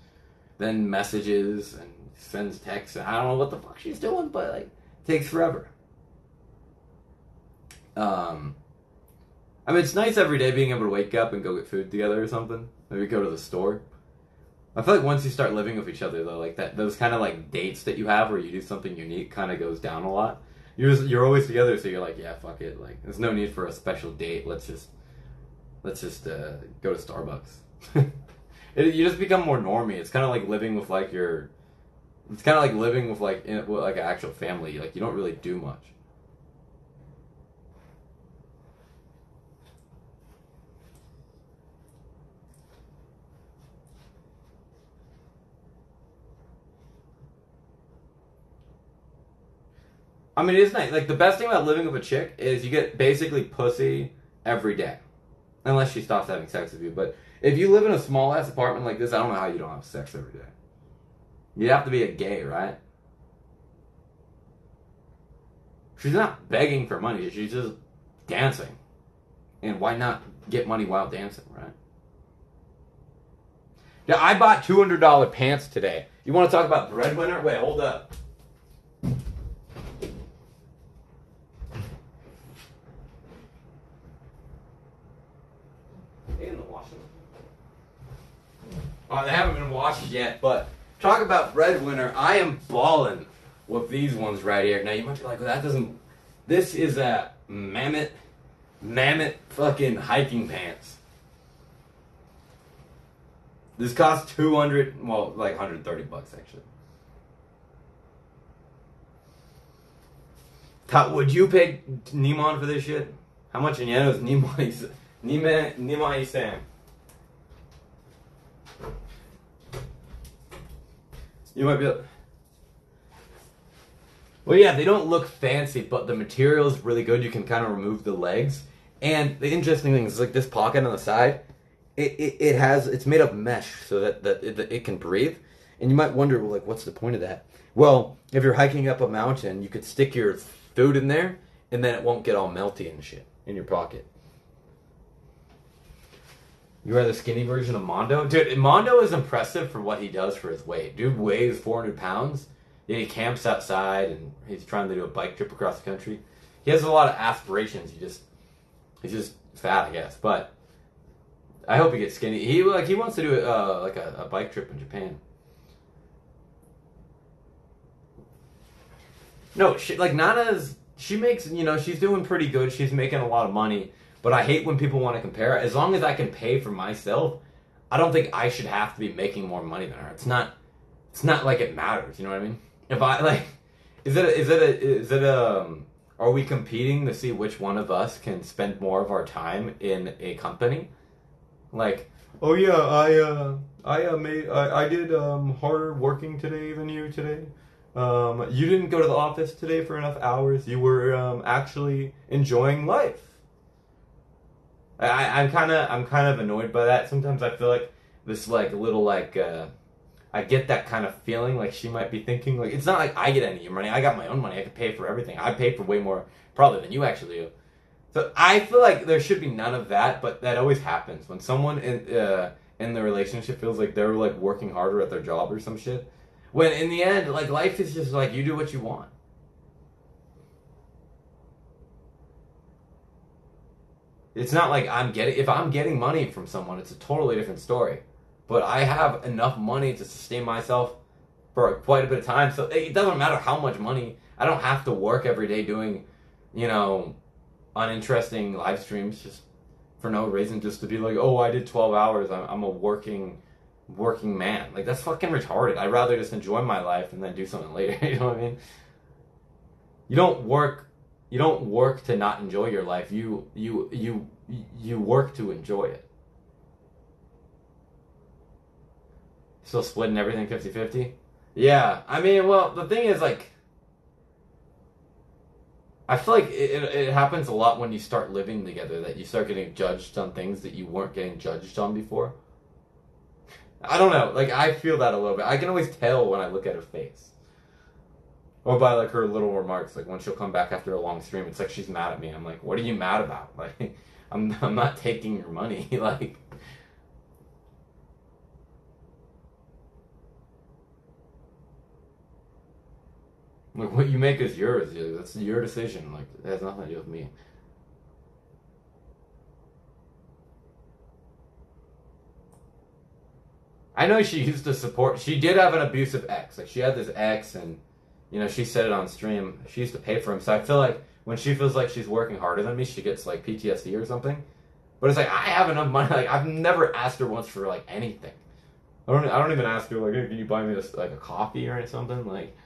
then messages and sends texts. And I don't know what the fuck she's doing, but, like, it takes forever. I mean, it's nice every day being able to wake up and go get food together or something. Maybe go to the store. I feel like once you start living with each other, though, like those kind of like dates that you have where you do something unique kind of goes down a lot. You're always together, so you're like, yeah, fuck it. Like, there's no need for a special date. Let's just go to Starbucks. You just become more normie. It's kind of like living with like It's kind of like living with like with like an actual family. Like, you don't really do much. I mean, it is nice. Like, the best thing about living with a chick is you get basically pussy every day. Unless she stops having sex with you. But if you live in a small-ass apartment like this, I don't know how you don't have sex every day. You'd have to be a gay, right? She's not begging for money. She's just dancing. And why not get money while dancing, right? Yeah, I bought $200 pants today. You want to talk about breadwinner? Wait, hold up. Oh, they haven't been washed yet, but talk about breadwinner. I am balling with these ones right here. Now, you might be like, well, that doesn't... This is a mammoth fucking hiking pants. This costs 200, well, like 130 bucks, actually. Would you pay Neiman for this shit? How much in yen is Neiman Sam? You might be like, Well, yeah, they don't look fancy, but the material is really good. You can kind of remove the legs. And the interesting thing is, like this pocket on the side, it's made of mesh so that it can breathe. And you might wonder, well, like, what's the point of that? Well, if you're hiking up a mountain, you could stick your food in there, and then it won't get all melty and shit in your pocket. You are the skinny version of Mondo? Dude, Mondo is impressive for what he does for his weight. Dude weighs 400 pounds. Yeah, he camps outside, and he's trying to do a bike trip across the country. He has a lot of aspirations. He's just fat, I guess. But I hope he gets skinny. He wants to do a bike trip in Japan. No, she makes, she's doing pretty good. She's making a lot of money. But I hate when people want to compare. As long as I can pay for myself, I don't think I should have to be making more money than her. It's not like it matters. You know what I mean? If I like, are we competing to see which one of us can spend more of our time in a company? Like, oh yeah, I did harder working today than you today. You didn't go to the office today for enough hours. You were actually enjoying life. I'm kind of annoyed by that. Sometimes I feel like this I get that kind of feeling like she might be thinking like it's not like I get any of your money. I got my own money. I can pay for everything. I pay for way more probably than you actually do. So I feel like there should be none of that, but that always happens when someone in the relationship feels like they're like working harder at their job or some shit. When in the end, like life is just like you do what you want. It's not like if I'm getting money from someone, it's a totally different story. But I have enough money to sustain myself for quite a bit of time, so it doesn't matter how much money. I don't have to work every day doing, uninteresting live streams just for no reason, just to be like, oh, I did 12 hours. I'm a working man. Like that's fucking retarded. I'd rather just enjoy my life and then do something later. You know what I mean? You don't work to not enjoy your life. You work to enjoy it. Still splitting everything 50-50? Yeah. I mean, well, the thing is, like, I feel like it happens a lot when you start living together, that you start getting judged on things that you weren't getting judged on before. I don't know. Like, I feel that a little bit. I can always tell when I look at her face. Or by, like, her little remarks. Like, when she'll come back after a long stream, it's like she's mad at me. I'm like, what are you mad about? Like, I'm not taking your money. Like... Like, what you make is yours. That's your decision. Like, it has nothing to do with me. I know she used to support... She did have an abusive ex. Like, she had this ex, and, she said it on stream. She used to pay for him. So I feel like when she feels like she's working harder than me, she gets, like, PTSD or something. But it's like, I have enough money. Like, I've never asked her once for, like, anything. I don't even ask her, like, hey, can you buy me this, like, a coffee or something? Like...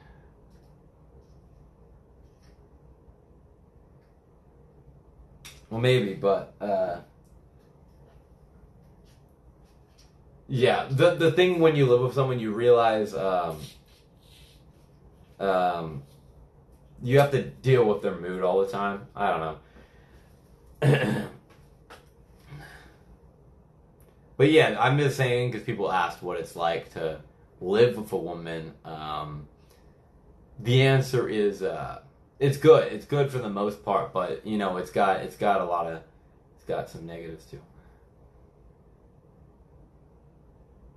Well, maybe, but, yeah, the thing when you live with someone, you realize, you have to deal with their mood all the time. I don't know. But yeah, I'm just saying, because people asked what it's like to live with a woman, the answer is, it's good. It's good for the most part, but it's got some negatives too.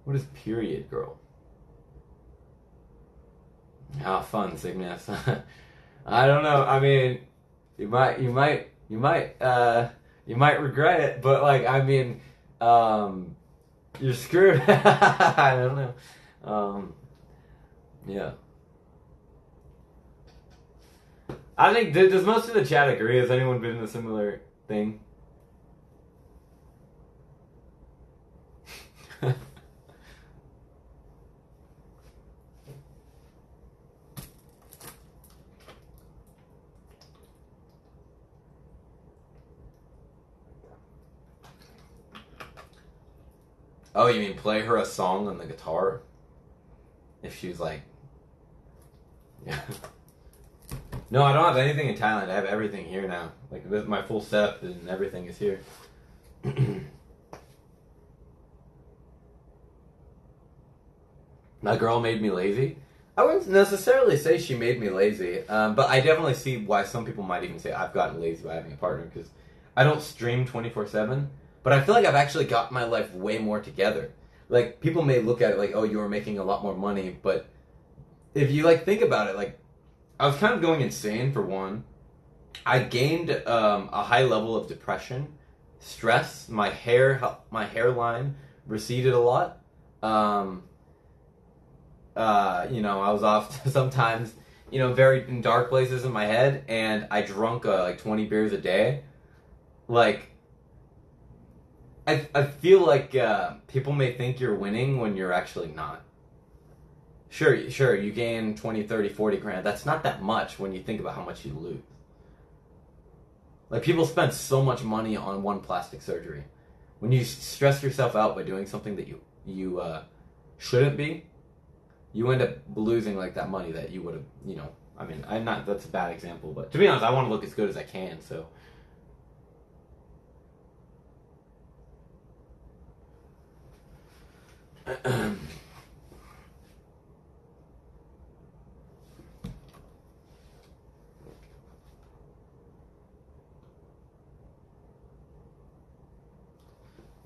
What is period, girl? Ah, fun, Cygnus. I don't know. I mean, you might regret it, but like, I mean, you're screwed. I don't know. Yeah. I think, does most of the chat agree? Has anyone been in a similar thing? Oh, you mean play her a song on the guitar? If she's like... Yeah. No, I don't have anything in Thailand. I have everything here now. Like my full setup and everything is here. My girl made me lazy. I wouldn't necessarily say she made me lazy, but I definitely see why some people might even say I've gotten lazy by having a partner, because I don't stream 24/7, but I feel like I've actually got my life way more together. Like, people may look at it like, oh, you were making a lot more money, but if you like think about it, like, I was kind of going insane for one. I gained a high level of depression, stress. My hairline receded a lot. I was off sometimes, very in dark places in my head, and I drunk like 20 beers a day. Like, I feel like people may think you're winning when you're actually not. Sure, you gain 20, 30, 40 grand. That's not that much when you think about how much you lose. Like, people spend so much money on one plastic surgery. When you stress yourself out by doing something that you shouldn't be, you end up losing like that money that you would have, that's a bad example, but to be honest, I want to look as good as I can, so.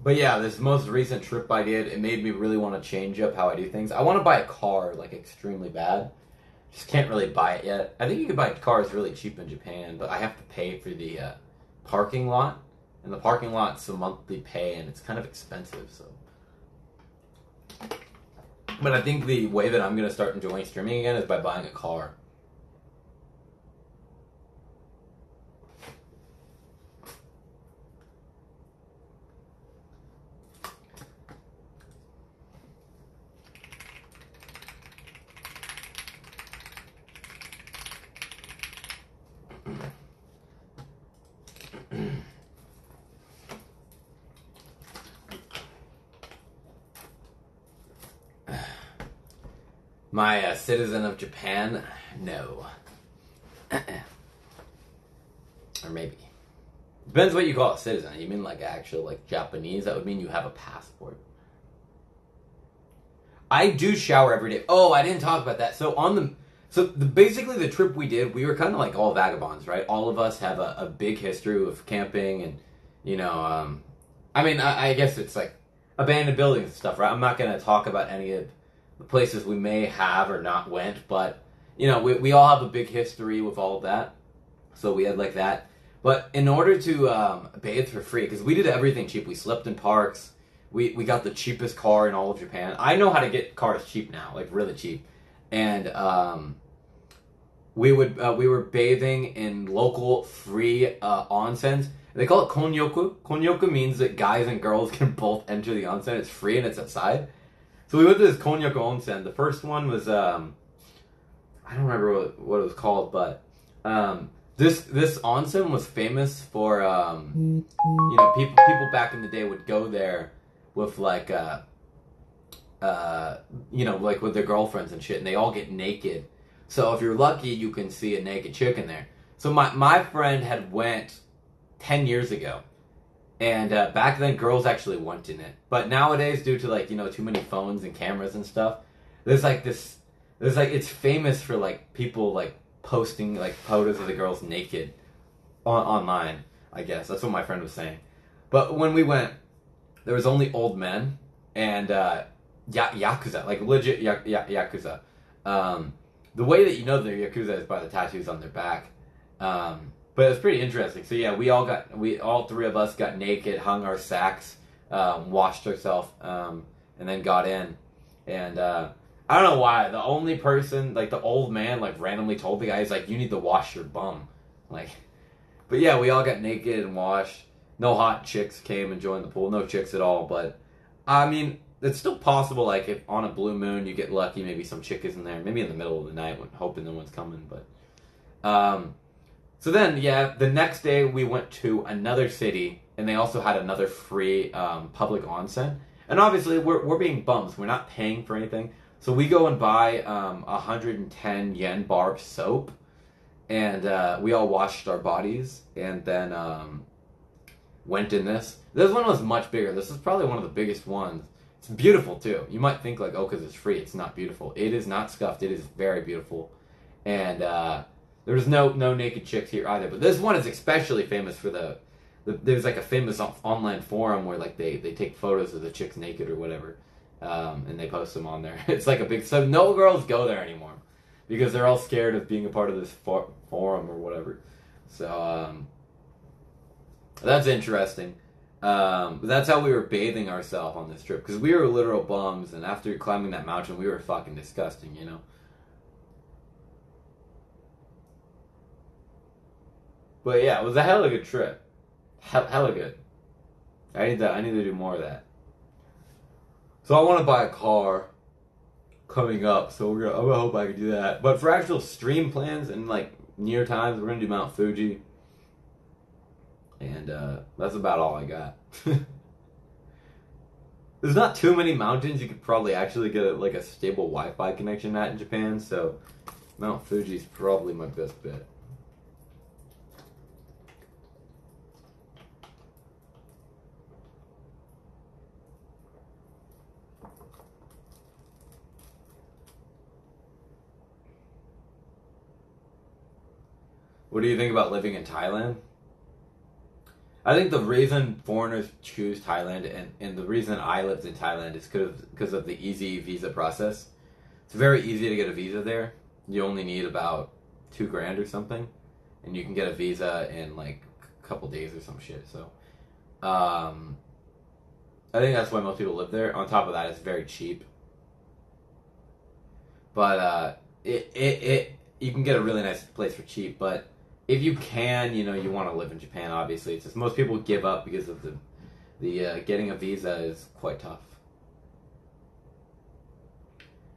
But yeah, this most recent trip I did, it made me really want to change up how I do things. I want to buy a car, like, extremely bad. Just can't really buy it yet. I think you can buy cars really cheap in Japan, but I have to pay for the parking lot. And the parking lot's a monthly pay, and it's kind of expensive, so. But I think the way that I'm going to start enjoying streaming again is by buying a car. My a citizen of Japan? No. Or maybe. Depends what you call a citizen. You mean like actual like Japanese? That would mean you have a passport. I do shower every day. Oh, I didn't talk about that. Basically the trip we did, we were kind of like all vagabonds, right? All of us have a big history of camping and, I guess it's like abandoned buildings and stuff, right? I'm not going to talk about any of the places we may have or not went, but, we all have a big history with all of that. So we had like that. But in order to bathe for free, because we did everything cheap. We slept in parks. We got the cheapest car in all of Japan. I know how to get cars cheap now, like really cheap. And we were bathing in local free onsens. They call it konnyoku. Konnyoku means that guys and girls can both enter the onsen. It's free and it's outside. So we went to this konnyoku onsen. The first one was I don't remember what it was called, but this onsen was famous for people back in the day would go there with like like with their girlfriends and shit, and they all get naked. So if you're lucky, you can see a naked chick in there. So my friend had went 10 years ago, and back then girls actually went in it. But nowadays, due to like too many phones and cameras and stuff, there's it's famous for like people like posting like photos of the girls naked online. I guess that's what my friend was saying. But when we went, there was only old men and yakuza, like legit yakuza. The way that they're yakuza is by the tattoos on their back. But it's pretty interesting. So yeah, we all three of us got naked, hung our sacks, washed ourselves, and then got in. And I don't know why. The only person, like the old man, like randomly told the guy, he's like, "You need to wash your bum." Like, but yeah, we all got naked and washed. No hot chicks came and joined the pool. No chicks at all. But I mean, it's still possible. Like if on a blue moon you get lucky, maybe some chick is in there. Maybe in the middle of the night, hoping no one's coming. But so then yeah, the next day we went to another city, and they also had another free public onsen. And obviously we're being bums. We're not paying for anything. So we go and buy 110 yen bar soap, and we all washed our bodies, and then went in this. This one was much bigger. This is probably one of the biggest ones. It's beautiful too. You might think like, oh, because it's free, it's not beautiful. It is not scuffed. It is very beautiful, and there's no naked chicks here either. But this one is especially famous for there's like a famous online forum where like they take photos of the chicks naked or whatever, and they post them on there. It's like a big, so no girls go there anymore because they're all scared of being a part of this forum or whatever. So that's interesting. That's how we were bathing ourselves on this trip because we were literal bums, and after climbing that mountain, we were fucking disgusting, you know. But yeah, it was a hella good trip. Hella good. I need that. I need to do more of that. So I want to buy a car coming up. So I'm gonna hope I can do that. But for actual stream plans and like near times, we're gonna do Mount Fuji, and that's about all I got. There's not too many mountains you could probably actually get like a stable Wi-Fi connection at in Japan. So Mount Fuji is probably my best bet. What do you think about living in Thailand? I think the reason foreigners choose Thailand and the reason I lived in Thailand is because of the easy visa process. It's very easy to get a visa there. You only need about $2,000 or something, and you can get a visa in like a couple days or some shit. So, I think that's why most people live there. On top of that, it's very cheap. But you can get a really nice place for cheap. But if you can, you know, you want to live in Japan. Obviously, it's just most people give up because of the getting a visa is quite tough.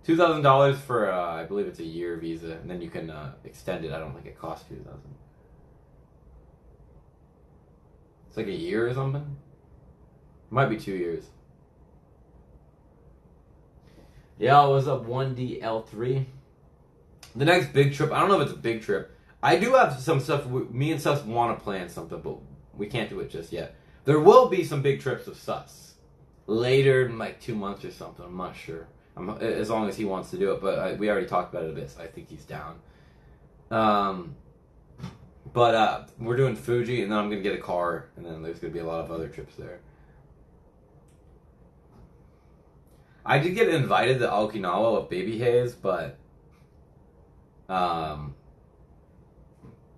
$2,000 for I believe it's a year visa, and then you can extend it. I don't think it costs $2,000. It's like a year or something. It might be 2 years. Yeah, it was a 1DL3. The next big trip, I don't know if it's a big trip. I do have some stuff, me and Sus want to plan something, but we can't do it just yet. There will be some big trips with Sus. Later in like 2 months or something, I'm not sure. As long as he wants to do it, but we already talked about it a bit, so I think he's down. But we're doing Fuji, and then I'm going to get a car, and then there's going to be a lot of other trips there. I did get invited to Okinawa with Baby Hayes, but I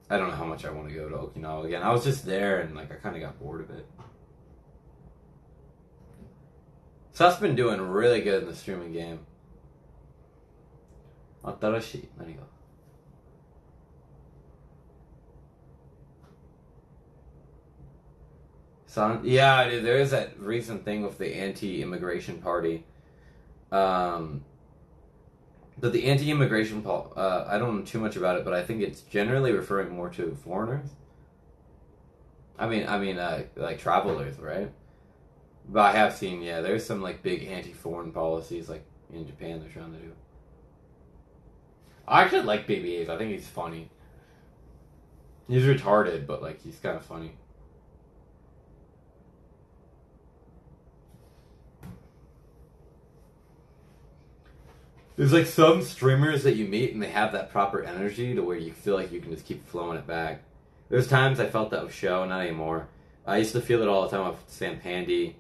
don't know how much I want to go to Okinawa again. I was just there, and like I kind of got bored of it. Sus been doing really good in the streaming game. 新しい何が? Yeah, dude, there is that recent thing with the anti-immigration party. But the anti-immigration I don't know too much about it, but I think it's generally referring more to foreigners. I mean, like travelers, right? But I have seen, yeah, there's some like big anti-foreign policies like in Japan they're trying to do. I actually like Baby A's. I think he's funny. He's retarded, but like he's kind of funny. There's like some streamers that you meet and they have that proper energy to where you feel like you can just keep flowing it back. There's times I felt that with Show, not anymore. I used to feel it all the time with Sam Pandy.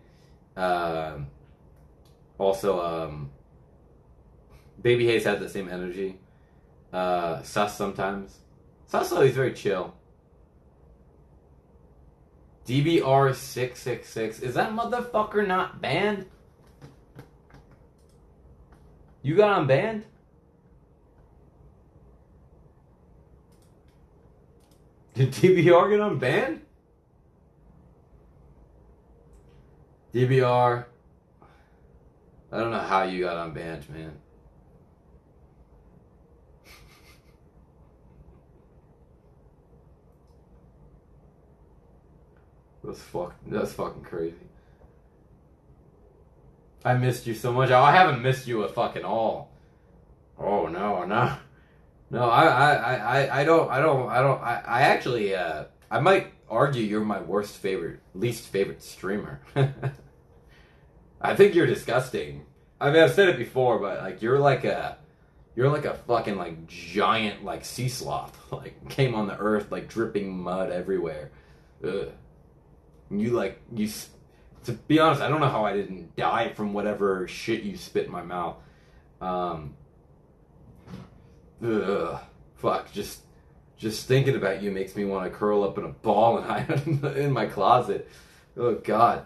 Also, Baby Hayes had the same energy. Sus sometimes. Sus always very chill. DBR666. Is that motherfucker not banned? You got unbanned? Did DBR get unbanned? DBR. I don't know how you got unbanned, man. That's fucking crazy. I missed you so much. Oh, I haven't missed you at fucking all. Oh, no, no. No, I actually, I might argue you're my least favorite streamer. I think you're disgusting. I mean, I've said it before, but like you're like a fucking like giant like sea sloth. Like came on the earth like dripping mud everywhere. Ugh. You like you. To be honest, I don't know how I didn't die from whatever shit you spit in my mouth. Um, ugh, fuck. Just thinking about you makes me want to curl up in a ball and hide in my closet. Oh God.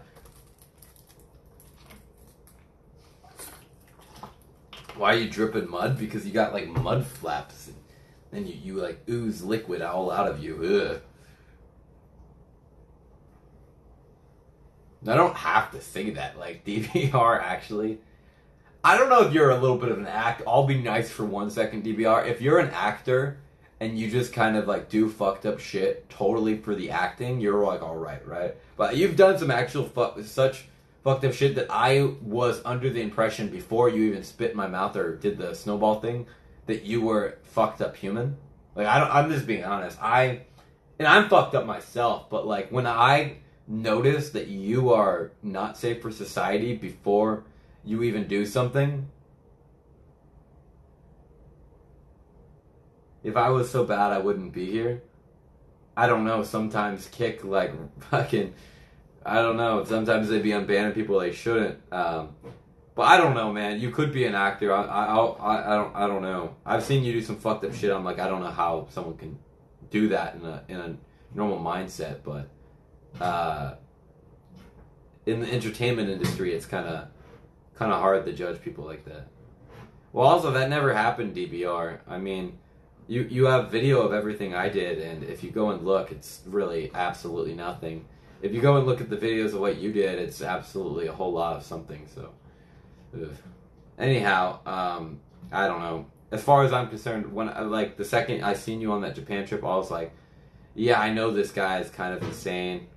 Why are you dripping mud? Because you got like mud flaps, and then you like ooze liquid all out of you. Ugh. I don't have to say that. Like DVR actually. I don't know if you're a little bit of an act. I'll be nice for 1 second, DVR. If you're an actor and you just kind of like do fucked up shit totally for the acting, you're like all right, right? But you've done some actual such fucked up shit that I was under the impression before you even spit in my mouth or did the snowball thing that you were fucked up human. Like I don't. I'm just being honest. I'm fucked up myself. But like when I notice that you are not safe for society before you even do something. If I was so bad, I wouldn't be here. I don't know. Sometimes kick like fucking. I don't know. Sometimes they be unbanning people they shouldn't. But I don't know, man. You could be an actor. I don't know. I've seen you do some fucked up shit. I'm like, I don't know how someone can do that in a normal mindset. But in the entertainment industry, it's kind of hard to judge people like that. Well, also that never happened, DBR. I mean, you have video of everything I did, and if you go and look, it's really absolutely nothing. If you go and look at the videos of what you did, it's absolutely a whole lot of something. So, ugh. Anyhow, I don't know. As far as I'm concerned, when like the second I seen you on that Japan trip, I was like, yeah, I know this guy is kind of insane.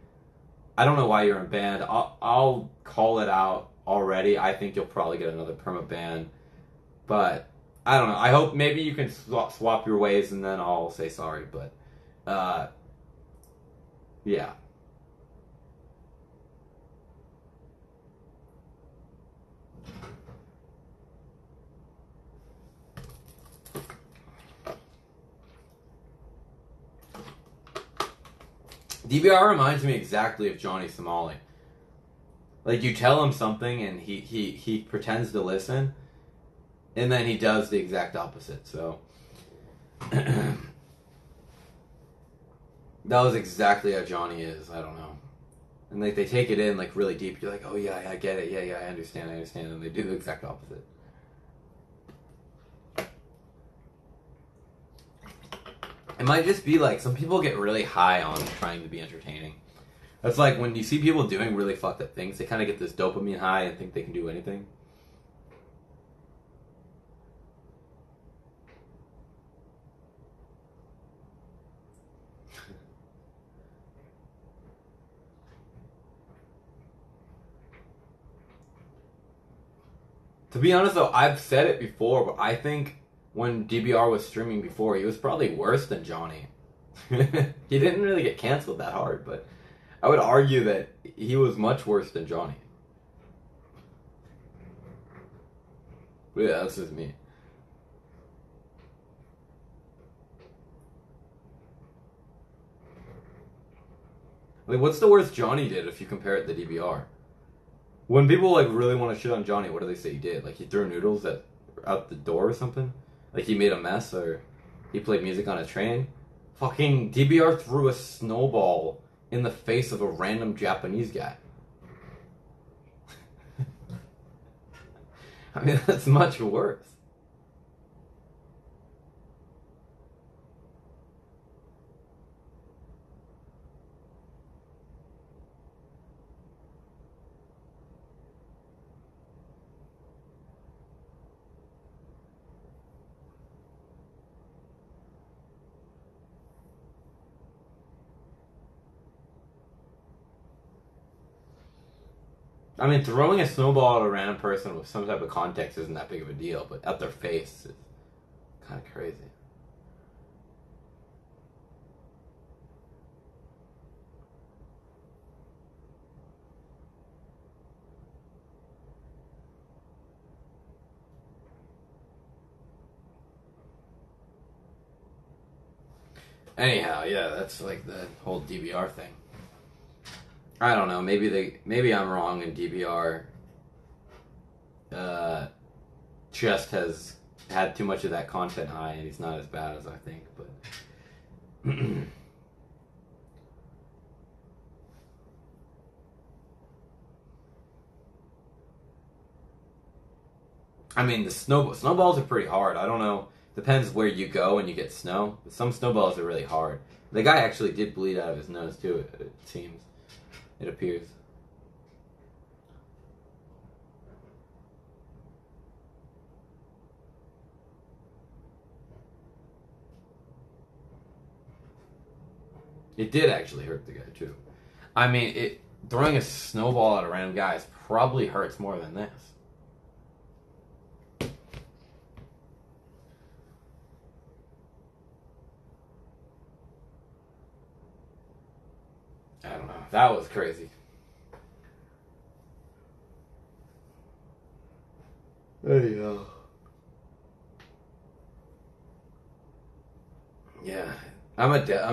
I don't know why you're in band. I'll call it out already. I think you'll probably get another perma ban, but I don't know. I hope maybe you can swap your ways and then I'll say sorry. But yeah. DBR reminds me exactly of Johnny Somali. Like you tell him something and he pretends to listen, and then he does the exact opposite. So that was exactly how Johnny is. I don't know. And like they take it in like really deep. You're like, oh yeah, I get it. Yeah, I understand. And they do the exact opposite. It might just be like some people get really high on trying to be entertaining. That's like when you see people doing really fucked up things, they kind of get this dopamine high and think they can do anything. To be honest though, I've said it before, but I think when DBR was streaming before, he was probably worse than Johnny. He didn't really get canceled that hard, but I would argue that he was much worse than Johnny. But yeah, that's just me. Like, what's the worst Johnny did if you compare it to DBR? When people like really want to shit on Johnny, what do they say he did? Like he threw noodles out the door or something? Like he made a mess or he played music on a train? Fucking DBR threw a snowball in the face of a random Japanese guy. I mean, that's much worse. I mean, throwing a snowball at a random person with some type of context isn't that big of a deal, but at their face is kind of crazy. Anyhow, yeah, that's like the whole DBR thing. I don't know. Maybe I'm wrong, and DBR just has had too much of that content high, and he's not as bad as I think. But I mean, the snowballs are pretty hard. I don't know. Depends where you go and you get snow. But some snowballs are really hard. The guy actually did bleed out of his nose too. It seems. It appears. It did actually hurt the guy too. I mean, throwing a snowball at a random guy probably hurts more than this. I don't know. That was crazy. Hey, yeah. I'm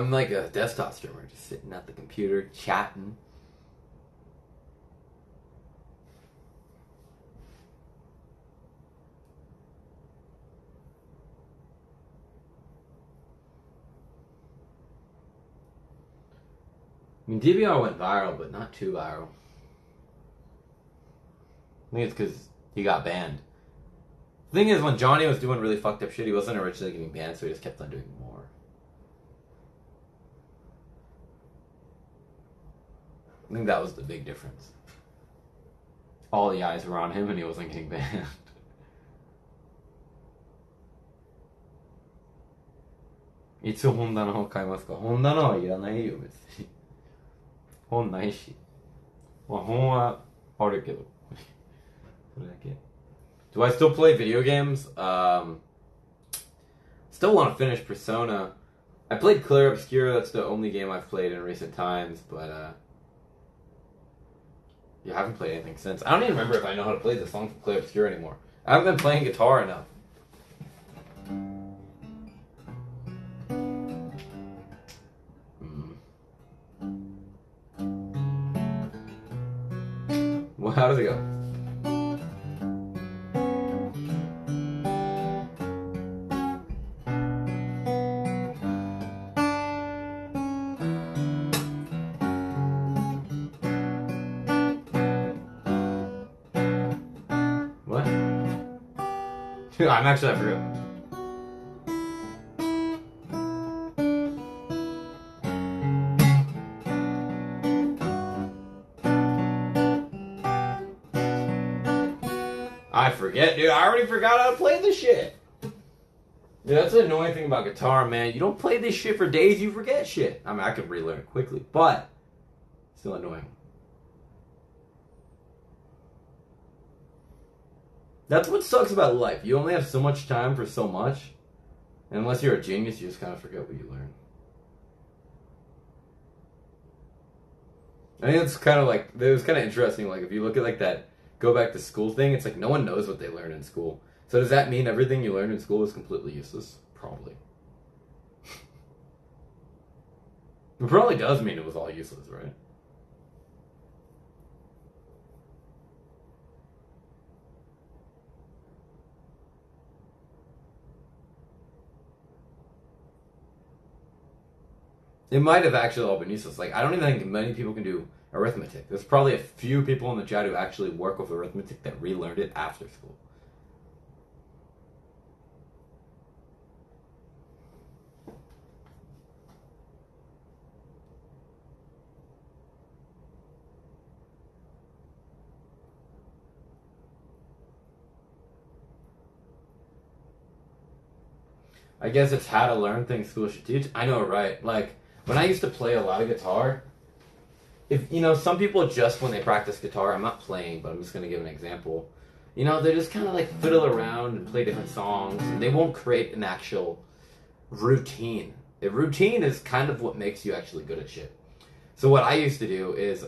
like a desktop streamer, just sitting at the computer, chatting. I mean, DBR went viral, but not too viral. I think it's because he got banned. The thing is, when Johnny was doing really fucked up shit, he wasn't originally getting banned, so he just kept on doing more. I think that was the big difference. All the eyes were on him, and he wasn't getting banned. いつホンダの方買いますか？ホンダのはいらないよ、別に。本ないし。まあ、本はあるけど。それだけ。Do I still play video games? Still want to finish Persona. I played Claire Obscura, that's the only game I've played in recent times, but yeah, I haven't played anything since. I don't even remember if I know how to play the song from Claire Obscura anymore. I haven't been playing guitar enough. Well, how does it go? What? I'm actually, I forgot. I forget, dude. I already forgot how to play this shit. Dude, that's the annoying thing about guitar, man. You don't play this shit for days, you forget shit. I mean, I could relearn it quickly, but still annoying. That's what sucks about life. You only have so much time for so much. And unless you're a genius, you just kind of forget what you learn. I think it's kind of like, it was kind of interesting. Like, if you look at like that go back to school thing, it's like no one knows what they learn in school. So does that mean everything you learn in school is completely useless? Probably. It probably does mean it was all useless, right? It might have actually all been useless. Like, I don't even think many people can do arithmetic. There's probably a few people in the chat who actually work with arithmetic that relearned it after school. I guess it's how to learn things school should teach. I know, right? Like, when I used to play a lot of guitar, if, you know, some people just when they practice guitar, I'm not playing, but I'm just going to give an example. You know, they just kind of like fiddle around and play different songs, and they won't create an actual routine. A routine is kind of what makes you actually good at shit. So what I used to do is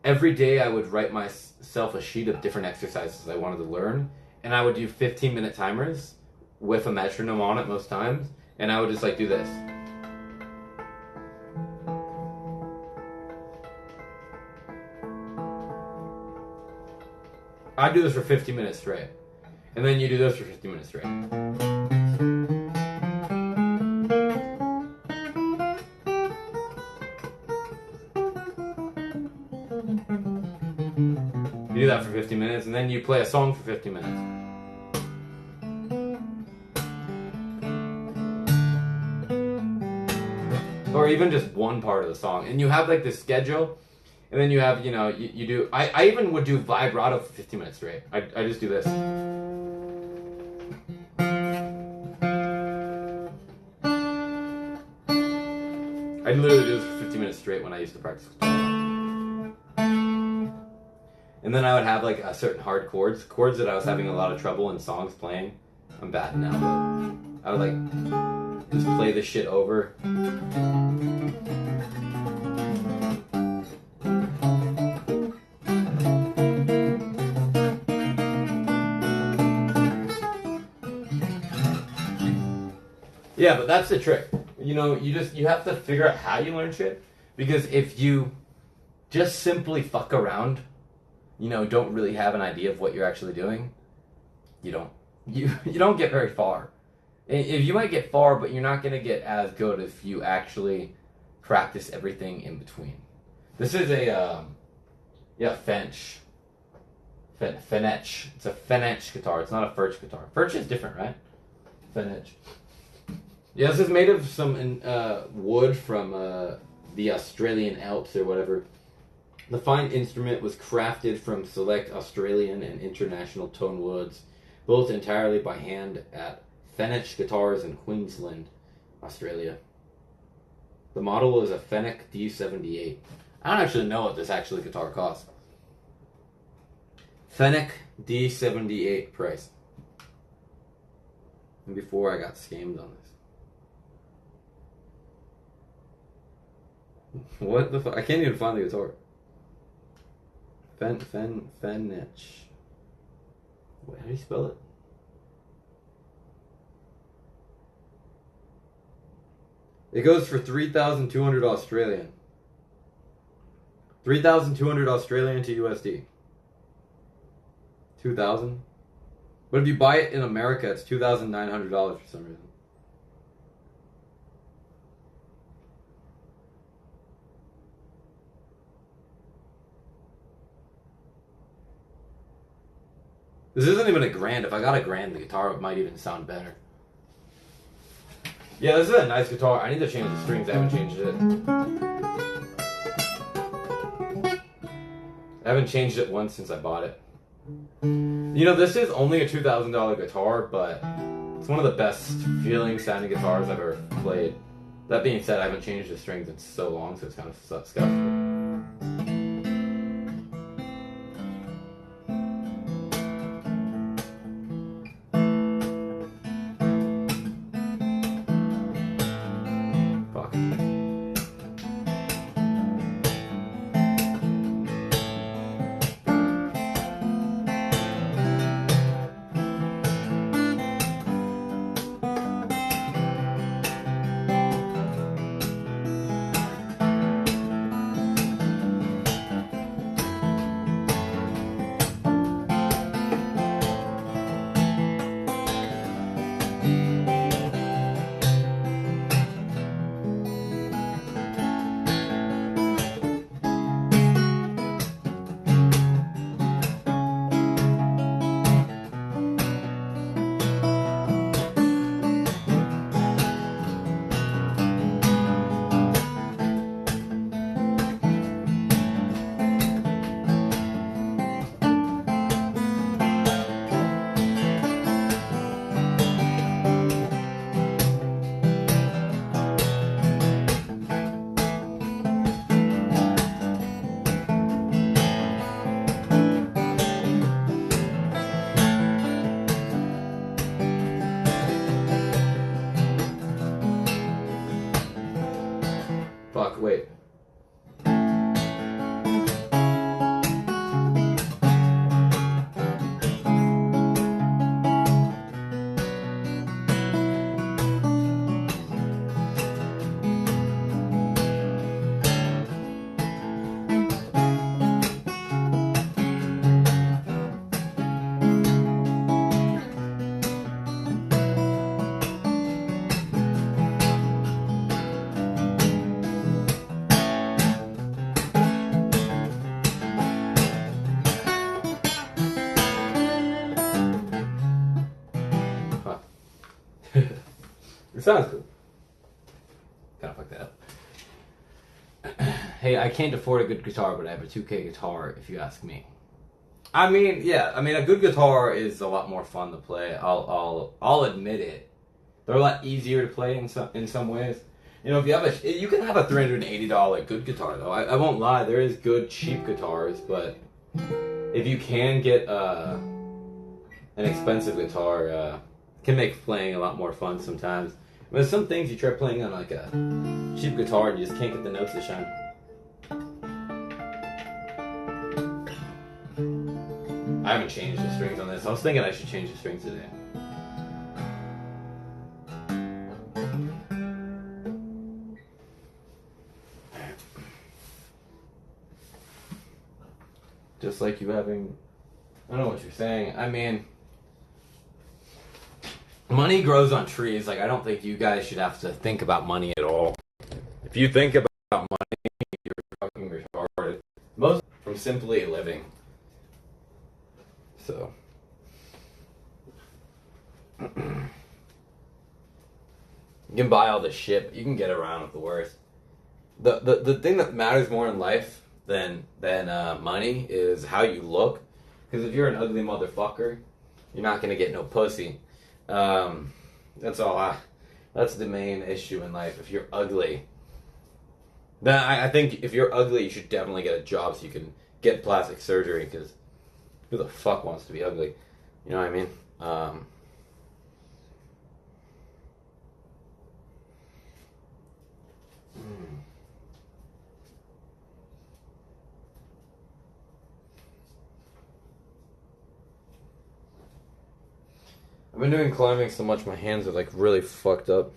every day I would write myself a sheet of different exercises I wanted to learn, and I would do 15-minute timers with a metronome on it most times, and I would just like do this. I do this for 50 minutes straight. And then you do this for 50 minutes straight. You do that for 50 minutes, and then you play a song for 50 minutes. Or even just one part of the song. And you have like this schedule, and then you have, you know, you do, I even would do vibrato for 50 minutes straight. I just do this. I literally do this for 50 minutes straight when I used to practice guitar. And then I would have like a certain hard chords that I was having a lot of trouble in songs playing. I'm bad now, but I would like just play this shit over. Yeah, but that's the trick. You know, you have to figure out how you learn shit. Because if you just simply fuck around, you know, don't really have an idea of what you're actually doing, you don't get very far. If you might get far, but you're not going to get as good if you actually practice everything in between. This is a Fenech. It's a Fenech guitar. It's not a Furch guitar. Furch is different, right? Fenech. Yeah, this is made of some wood from the Australian Alps or whatever. The fine instrument was crafted from select Australian and international tone woods, built entirely by hand at Fenech Guitars in Queensland, Australia. The model is a Fenech D78. I don't actually know what this actually guitar costs. Fenech D78 price. And before I got scammed on this. What the fuck? I can't even find the guitar. Fenech. Wait, how do you spell it? It goes for 3,200 Australian. 3,200 Australian to USD. 2,000. But if you buy it in America, it's $2,900 for some reason. This isn't even a grand. If I got a grand, the guitar might even sound better. Yeah, this is a nice guitar. I need to change the strings. I haven't changed it. I haven't changed it once since I bought it. You know, this is only a $2,000 guitar, but it's one of the best feeling sounding guitars I've ever played. That being said, I haven't changed the strings in so long, so it's kind of scuffed. It sounds cool. Kind of fuck that up. Hey, I can't afford a good guitar, but I have a 2K guitar, if you ask me. I mean, yeah. I mean, a good guitar is a lot more fun to play. I'll admit it. They're a lot easier to play in some ways. You know, if you can have a $380 good guitar though. I won't lie, there is good cheap guitars, but if you can get an expensive guitar, can make playing a lot more fun sometimes. There's some things you try playing on like a cheap guitar and you just can't get the notes to shine. I haven't changed the strings on this. I was thinking I should change the strings today. Just like you having, I don't know what you're saying. I mean, money grows on trees. Like, I don't think you guys should have to think about money at all. If you think about money, you're fucking retarded. Most from simply living. So. You can buy all this shit, but you can get around with the worst. The thing that matters more in life than money is how you look. Because if you're an ugly motherfucker, you're not gonna get no pussy. That's the main issue in life. If you're ugly, then I think if you're ugly, you should definitely get a job so you can get plastic surgery. Because who the fuck wants to be ugly? You know what I mean? I've been doing climbing so much, my hands are like really fucked up.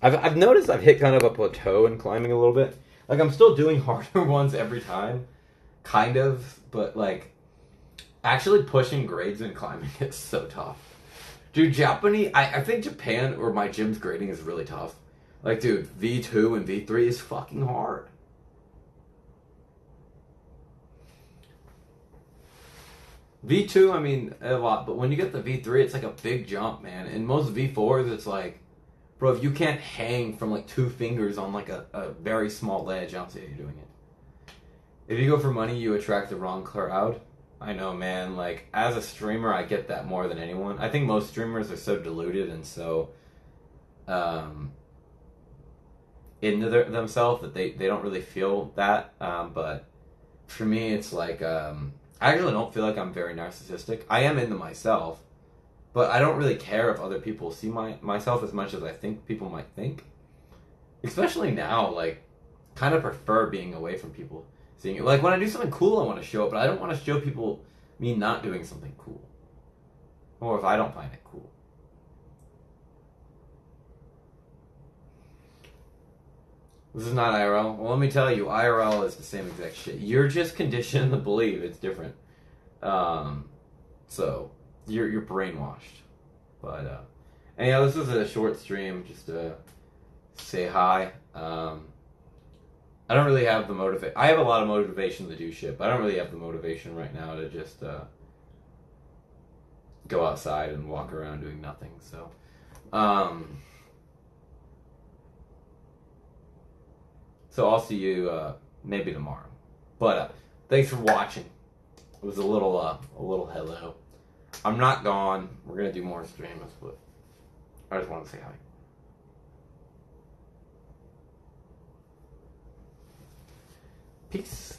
I've noticed I've hit kind of a plateau in climbing a little bit. Like, I'm still doing harder ones every time, kind of, but like actually pushing grades in climbing is so tough. Dude, Japanese, I think Japan or my gym's grading is really tough. Like, dude, V2 and V3 is fucking hard. V2, I mean, a lot, but when you get the V3, it's like a big jump, man. In most V4s, it's like, bro, if you can't hang from like 2 fingers on like a very small ledge, I don't see how you're doing it. If you go for money, you attract the wrong crowd. I know, man. Like, as a streamer, I get that more than anyone. I think most streamers are so deluded and so into themselves that they don't really feel that. But for me, it's like, I actually don't feel like I'm very narcissistic. I am into myself, but I don't really care if other people see myself as much as I think people might think. Especially now, like, kind of prefer being away from people seeing it. Like, when I do something cool, I want to show it, but I don't want to show people me not doing something cool. Or if I don't find it cool. This is not IRL. Well, let me tell you, IRL is the same exact shit. You're just conditioned to believe it's different. So you're brainwashed. But anyhow, this is a short stream just to say hi. I don't really have the motivation. I have a lot of motivation to do shit, but I don't really have the motivation right now to just go outside and walk around doing nothing. So So I'll see you maybe tomorrow. But thanks for watching. It was a little hello. I'm not gone. We're gonna do more streams, but I just want to say hi. Peace.